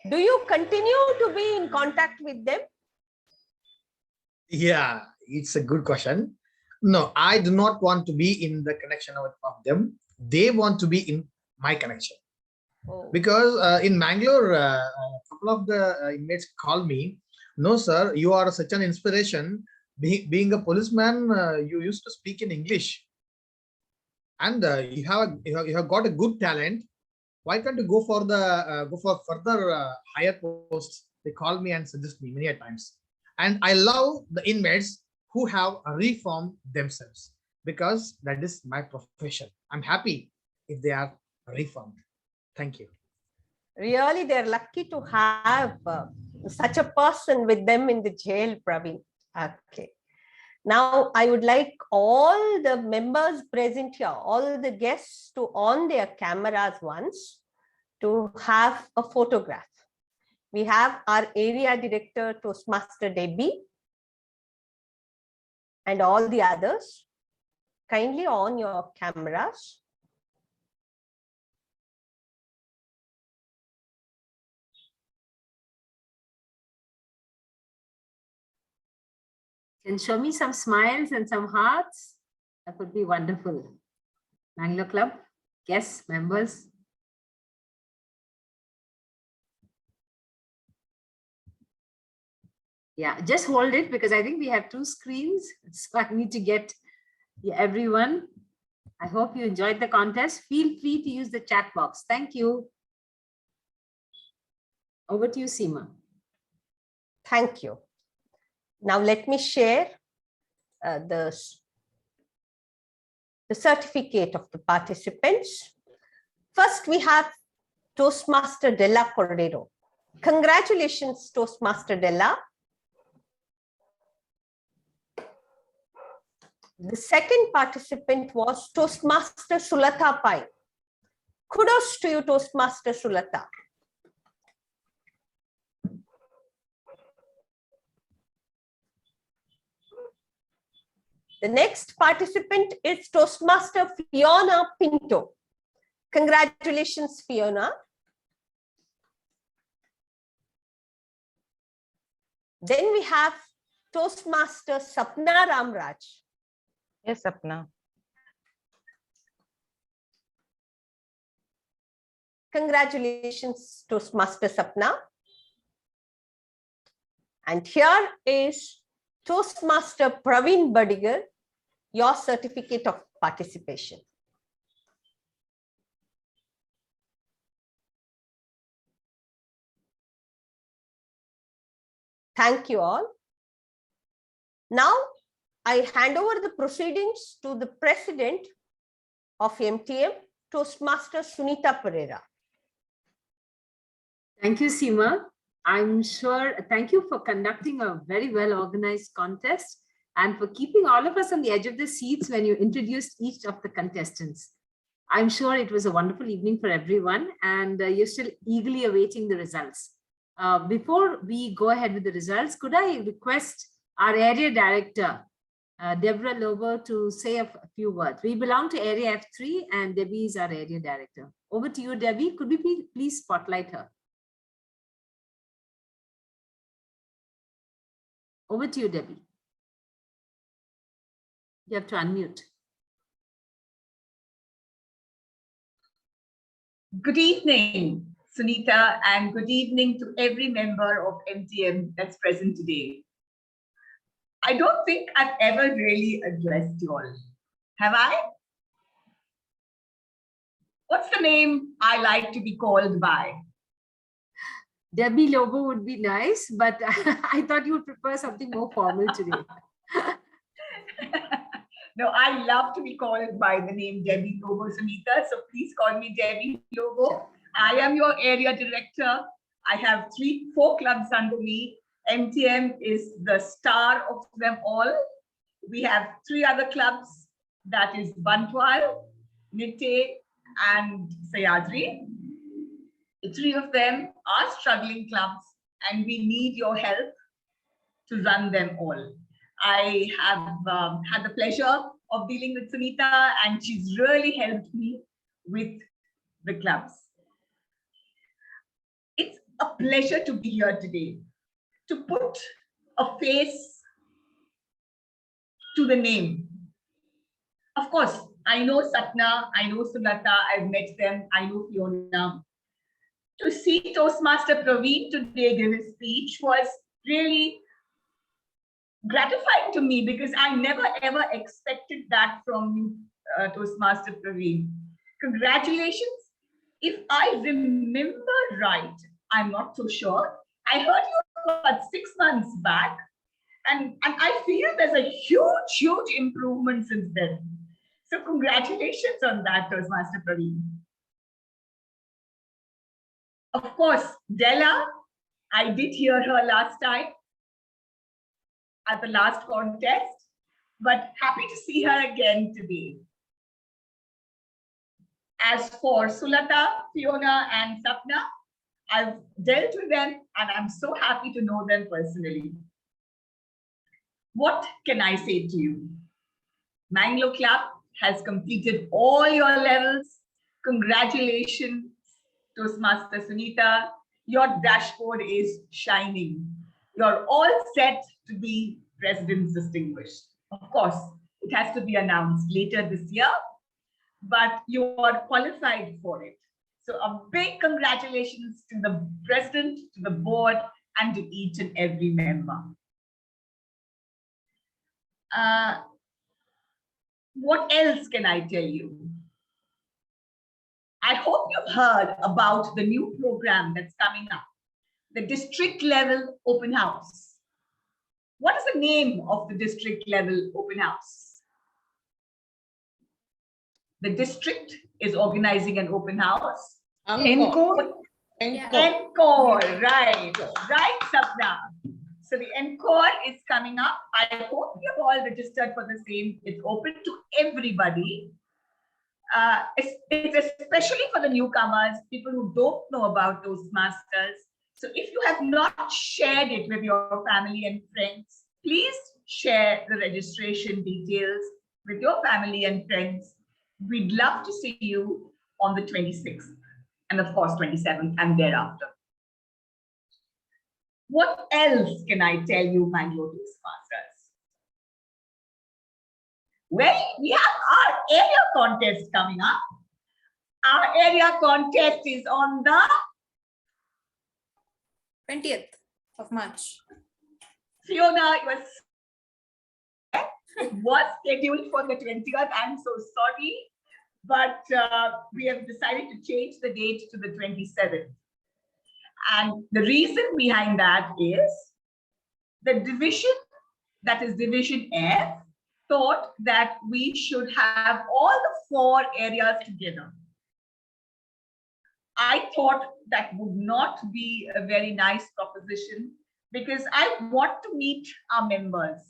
do you continue to be in contact with them? Yeah, it's a good question. No, I do not want to be in the connection of them. They want to be in my connection. Oh. Because in Mangalore, a couple of the inmates called me. No, sir, you are such an inspiration. Being a policeman, you used to speak in English, and you have got a good talent. Why can't you go for further higher posts? They call me and suggest me many a times. And I love the inmates who have reformed themselves, because that is my profession. I'm happy if they are reformed. Thank you. Really, they're lucky to have such a person with them in the jail, Praveen. Okay. Now, I would like all the members present here, all the guests, to on their cameras once to have a photograph. We have our area director, Toastmaster Debbie, and all the others. Kindly on your cameras. Can show me some smiles and some hearts. That would be wonderful. Mangalore Club, guests, members. Yeah, just hold it because I think we have 2 screens. So I need to get everyone. I hope you enjoyed the contest. Feel free to use the chat box. Thank you. Over to you, Seema. Thank you. Now let me share the certificate of the participants. First, we have Toastmaster Della Cordero. Congratulations, Toastmaster Della. The second participant was Toastmaster Sulata Pai. Kudos to you, Toastmaster Sulata. The next participant is Toastmaster Fiona Pinto. Congratulations, Fiona. Then we have Toastmaster Sapna Ramraj. Yes, Sapna. Congratulations, Toastmaster Sapna. And here is Toastmaster Praveen Badigar, your certificate of participation. Thank you all. Now, I hand over the proceedings to the President of MTM, Toastmaster Sunita Pereira. Thank you, Seema. I'm sure, thank you for conducting a very well organized contest and for keeping all of us on the edge of the seats when you introduced each of the contestants. I'm sure it was a wonderful evening for everyone, and you're still eagerly awaiting the results. Before we go ahead with the results, could I request our area director, Deborah Lobo, to say a few words? We belong to area F3 and Debbie is our area director. Over to you, Debbie. Could we please spotlight her? Over to you, Debbie. You have to unmute. Good evening, Sunita, and good evening to every member of MTM that's present today. I don't think I've ever really addressed you all. Have I? What's the name I like to be called by? Debbie Lobo would be nice, but I thought you would prefer something more formal today. No, I love to be called by the name Debbie Lobo, Sunita. So please call me Debbie Lobo. I am your area director. I have 4 clubs under me. MTM is the star of them all. We have 3 other clubs, that is Bantwal, Nitte, and Sayadri. The 3 of them are struggling clubs, and we need your help to run them all. I have had the pleasure of dealing with Sunita, and she's really helped me with the clubs. It's a pleasure to be here today, to put a face to the name. Of course, I know Sapna, I know Sunata, I've met them, I know Fiona. To see Toastmaster Praveen today give his speech was really gratifying to me, because I never ever expected that from you, Toastmaster Praveen. Congratulations. If I remember right, I'm not so sure, I heard you about 6 months back, and I feel there's a huge improvement since then. So congratulations on that, Toastmaster Praveen. Of course, Della, I did hear her last time at the last contest, but happy to see her again today. As for Sulata, Fiona, and Sapna, I've dealt with them and I'm so happy to know them personally. What can I say to you? Mango Club has completed all your levels. Congratulations, Toastmaster Sunita. Your dashboard is shining. You're all set to be President's Distinguished. Of course, it has to be announced later this year, but you are qualified for it. So a big congratulations to the President, to the board, and to each and every member. What else can I tell you? I hope you've heard about the new program that's coming up, the district level open house. What is the name of the district level open house? The district is organizing an open house. Encore. Encore, right, Sapna. So the Encore is coming up. I hope you've all registered for the same. It's open to everybody. It's especially for the newcomers, people who don't know about Toastmasters. So if you have not shared it with your family and friends, please share the registration details with your family and friends. We'd love to see you on the 26th and of course 27th and thereafter. What else can I tell you, my Toastmasters? Well, we have our area contest coming up. Our area contest is on the 20th of March. Fiona, it was scheduled for the 20th. I'm so sorry, but we have decided to change the date to the 27th. And the reason behind that is the division, that is Division F, thought that we should have all the 4 areas together. I thought that would not be a very nice proposition because I want to meet our members.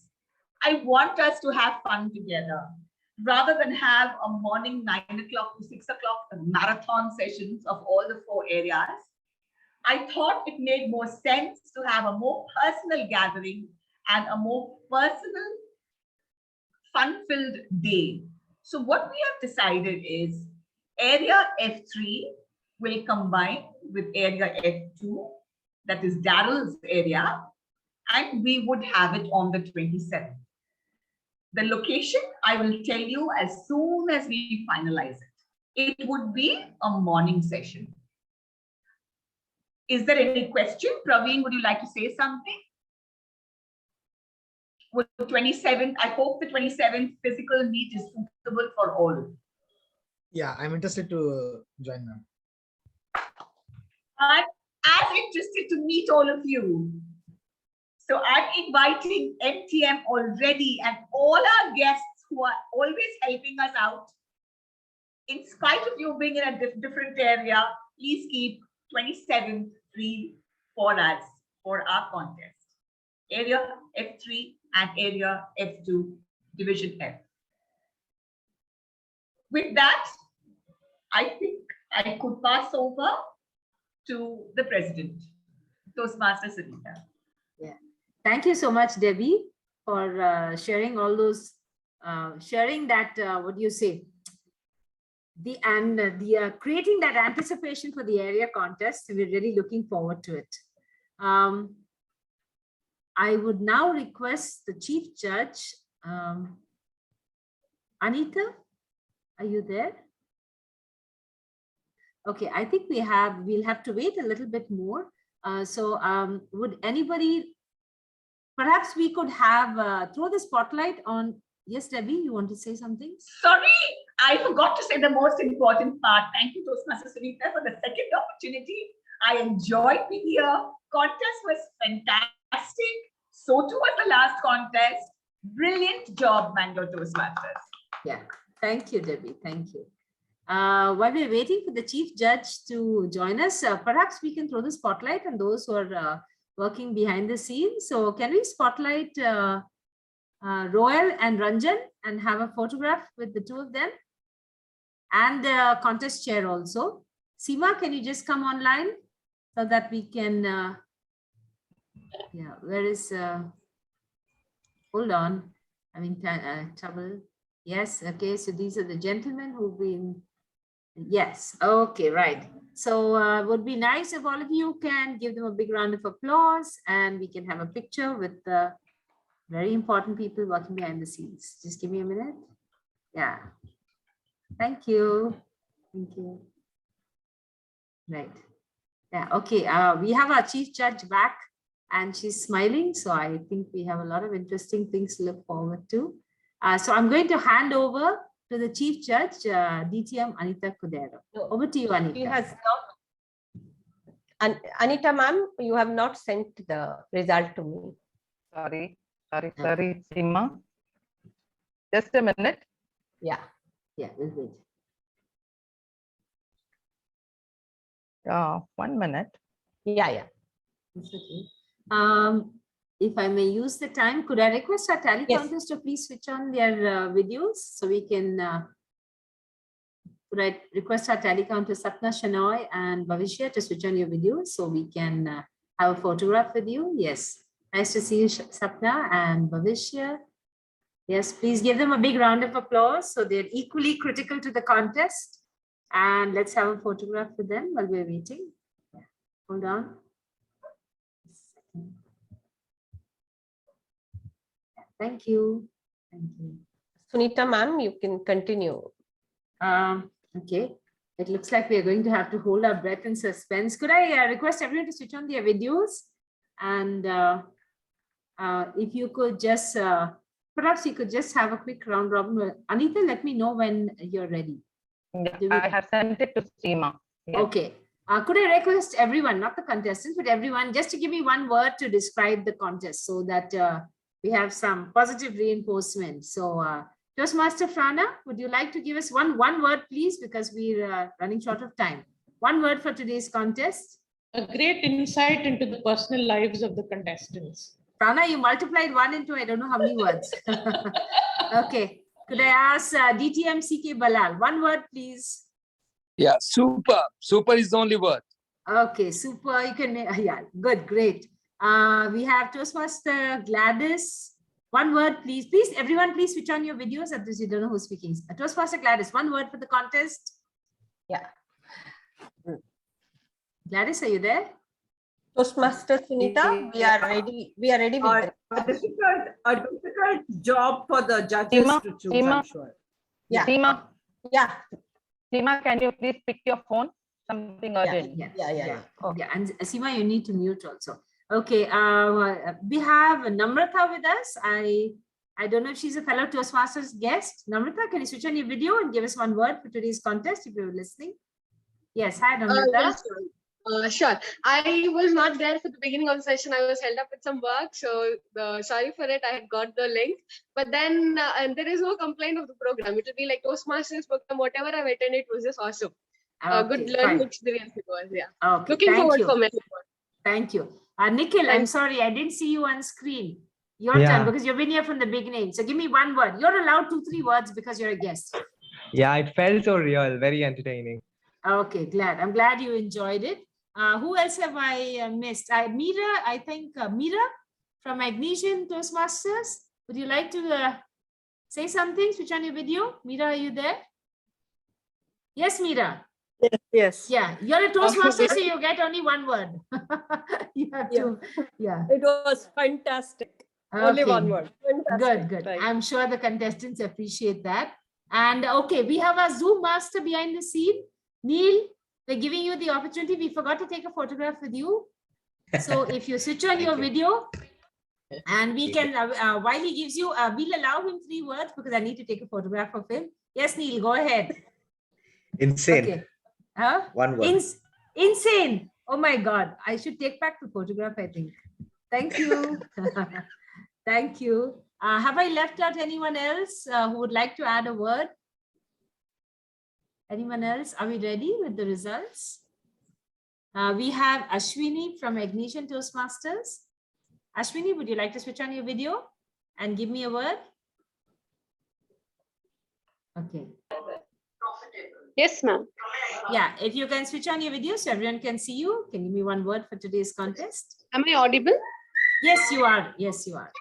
I want us to have fun together rather than have a morning 9 o'clock to 6 o'clock marathon sessions of all the 4 areas. I thought it made more sense to have a more personal gathering and a more personal, fun-filled day. So what we have decided is area F3 will combine with area F2, that is Daryl's area, and we would have it on the 27th. The location, I will tell you as soon as we finalize it. It would be a morning session. Is there any question? Praveen, would you like to say something? Would 27th, I hope the 27th physical meet is suitable for all. Yeah, I'm interested to join them. I'm as interested to meet all of you. So I'm inviting MTM already and all our guests who are always helping us out. In spite of you being in a different area, please keep 27th free for us, for our contest. Area F3 and area F2, Division F. With that, I think I could pass over to the president, Toastmaster Sunita. Yeah. Thank you so much, Debbie, for sharing all those, sharing that, what do you say? Creating that anticipation for the area contest. We're really looking forward to it. I would now request the Chief Judge, Anita, are you there? Okay, I think we'll have to wait a little bit more. Would anybody, perhaps we could have, throw the spotlight on, yes, Debbie, you want to say something? Sorry, I forgot to say the most important part. Thank you, Toastmaster Sunita, for the second opportunity. I enjoyed being here. Contest was fantastic. So too was the last contest. Brilliant job, Bangalore Toastmasters. Yeah, thank you, Debbie. Thank you. While we're waiting for the Chief Judge to join us, perhaps we can throw the spotlight on those who are working behind the scenes. So can we spotlight Royal and Ranjan and have a photograph with the two of them? And the contest chair also. Seema, can you just come online so that we can, yeah, where is, hold on, having trouble. Yes, okay, so these are the gentlemen who've been, yes, okay, right. So would be nice if all of you can give them a big round of applause and we can have a picture with the very important people working behind the scenes. Just give me a minute. Yeah. Thank you. Thank you. Right. Yeah, okay. We have our Chief Judge back and she's smiling. So I think we have a lot of interesting things to look forward to. So I'm going to hand over to the Chief Judge, DTM Anita Kudero. Over to you, Anita. She has not, Anita ma'am, you have not sent the result to me. Sorry, Seema. Just a minute. Yeah. Yeah, we'll wait. 1 minute. Yeah. It's okay. If I may use the time, could I request our tally counters to please switch on their videos so we can, could I request our tally counters, Sapna, Shanoy and Bhavishya, to switch on your videos so we can have a photograph with you? Yes. Nice to see you, Sapna and Bhavishya. Yes, please give them a big round of applause. So they're equally critical to the contest. And let's have a photograph with them while we're waiting. Yeah. Hold on. Thank you. Thank you. Sunita ma'am, you can continue. Okay. It looks like we are going to have to hold our breath in suspense. Could I request everyone to switch on their videos? And if you could just, perhaps you could just have a quick round robin. Anita, let me know when you're ready. Yeah, I have sent it to Seema. Yeah. Okay. Could I request everyone, not the contestants, but everyone, just to give me one word to describe the contest so that we have some positive reinforcement. So, Toastmaster Frana, would you like to give us one word, please, because we're running short of time. One word for today's contest. A great insight into the personal lives of the contestants. Prana, you multiplied 1 into I don't know how many words. Okay. Could I ask DTM CK Balal, one word, please? Yeah, super. Super is the only word. Okay, super. You can, yeah, good, great. We have Toastmaster Gladys. One word, please. Please, everyone, please switch on your videos. Otherwise, you don't know who's speaking. Toastmaster Gladys, one word for the contest. Yeah. Gladys, are you there? Toastmaster Sunita, we are ready. We are ready with a difficult job for the judges to choose, I'm sure. Yeah. Seema. Yeah. Seema, can you please pick your phone? Something urgent. Yeah. And Seema, you need to mute also. Okay. We have Namrata with us. I don't know if she's a fellow Toastmasters guest. Namrata, can you switch on your video and give us one word for today's contest if you're listening? Yes. Hi, Namrata. Sure. I was not there for the beginning of the session. I was held up with some work. So sorry for it. I had got the link. But then and there is no complaint of the program. It will be like Toastmasters program, whatever I've attended, it was just awesome. Good learning experience it was. Yeah. Okay, looking forward for many more. Thank you. Nikhil, I'm sorry, I didn't see you on screen. Your turn, because you've been here from the beginning. So give me one word. You're allowed 2-3 words because you're a guest. Yeah, it felt so real, very entertaining. Okay, glad. I'm glad you enjoyed it. Who else have I missed? Meera, I think Meera from Magnesian Toastmasters. Would you like to say something? Switch on your video. Meera, are you there? Yes, Meera. Yes. Yeah, you're a Toastmaster, so you get only one word. You have to, yeah. It was fantastic. Okay. Only one word. Fantastic. Good. Right. I'm sure the contestants appreciate that. And okay, we have our Zoom master behind the scene. Neil, we're giving you the opportunity. We forgot to take a photograph with you. So if you switch on your video, and we can, while he gives you, we'll allow him 3 words because I need to take a photograph of him. Yes, Neil, go ahead. Insane. Okay. Huh? One word. Insane. Oh my God. I should take back the photograph, I think. Thank you. Thank you. Have I left out anyone else who would like to add a word? Anyone else? Are we ready with the results? We have Ashwini from Magnesian Toastmasters. Ashwini, would you like to switch on your video and give me a word? Okay. Yes, ma'am. Yeah, if you can switch on your video so everyone can see you. Can you give me one word for today's contest? Am I audible? Yes, you are. Yes, you are.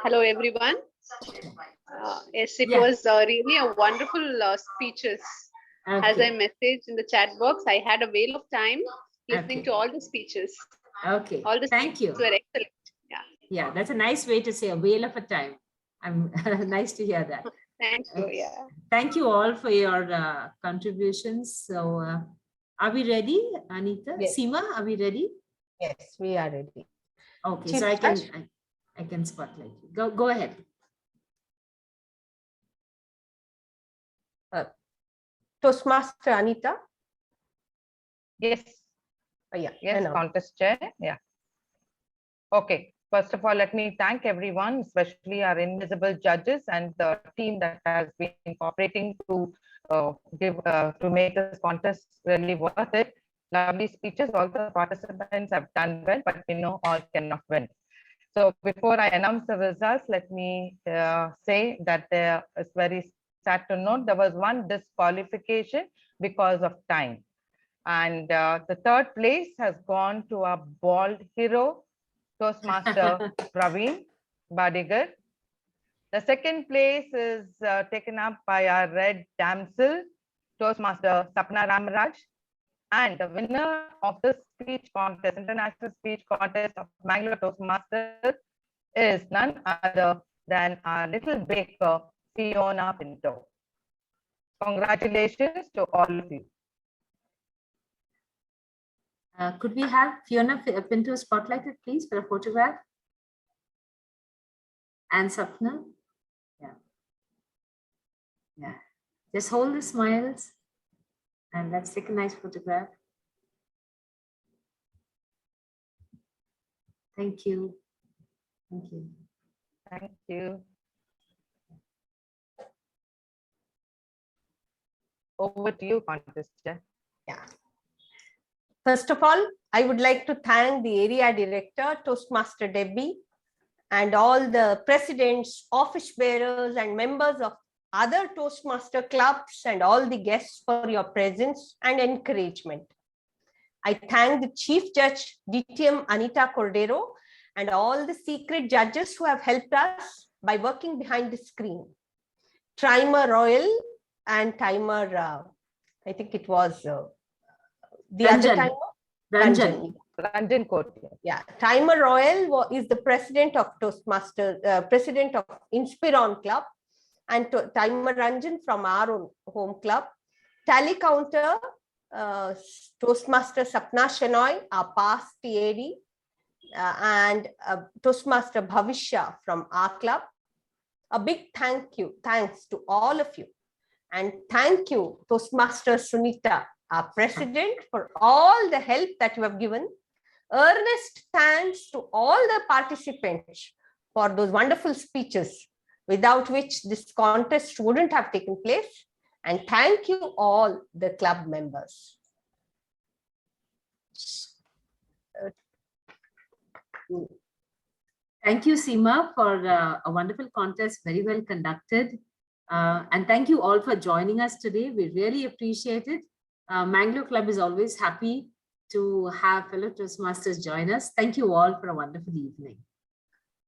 Hello, everyone. Yes, it was really a wonderful speeches. Okay. As I messaged in the chat box, I had a whale of time listening to all the speeches. Okay. All the Thank you. were excellent. Yeah. Yeah, that's a nice way to say a whale of a time. I'm nice to hear that. Thank you. Yeah. Thank you all for your contributions. So, are we ready, Anita? Yes. Seema, are we ready? Yes, we are ready. Okay, Chief so Judge? I can spotlight you. Go ahead. Toastmaster Anita. Yes. Yeah. Yes, contest chair. Yeah. Okay. First of all, let me thank everyone, especially our invisible judges and the team that has been cooperating to make this contest really worth it. Lovely speeches. All the participants have done well, but we know all cannot win. So before I announce the results, let me say that it's very sad to note there was one disqualification because of time. And the 3rd place has gone to our bald hero, Toastmaster Praveen Badigar. The 2nd place is taken up by our red damsel, Toastmaster Sapna Ramaraj. And the winner of this speech contest, international speech contest of Mangalore Toastmasters, is none other than our little baker, Fiona Pinto. Congratulations to all of you. Could we have Fiona Pinto spotlighted, please, for a photograph? And Sapna? Yeah. Yeah. Just hold the smiles and let's take a nice photograph. Thank you. Thank you. Thank you. Over to you, contest chair. Yeah. First of all, I would like to thank the area director, Toastmaster Debbie, and all the presidents, office bearers, and members of other Toastmaster clubs and all the guests for your presence and encouragement. I thank the Chief Judge, DTM Anita Cordero, and all the secret judges who have helped us by working behind the screen. Timer Royal and Timer, I think it was the Ranjan. other timer? Ranjan Kotia. Yeah, Timer Royal is the president of Toastmaster, president of Inspiron Club, and Timer Ranjan from our own home club. Tally counter, Toastmaster Sapna Shenoy, our past TAD, and Toastmaster Bhavishya from our club. A big thanks to all of you. And thank you, Toastmaster Sunita, our president, for all the help that you have given. Earnest thanks to all the participants for those wonderful speeches, without which this contest wouldn't have taken place. And thank you all the club members. Thank you, Seema, for a wonderful contest, very well conducted. And thank you all for joining us today. We really appreciate it. Mangalore Club is always happy to have fellow Toastmasters join us. Thank you all for a wonderful evening.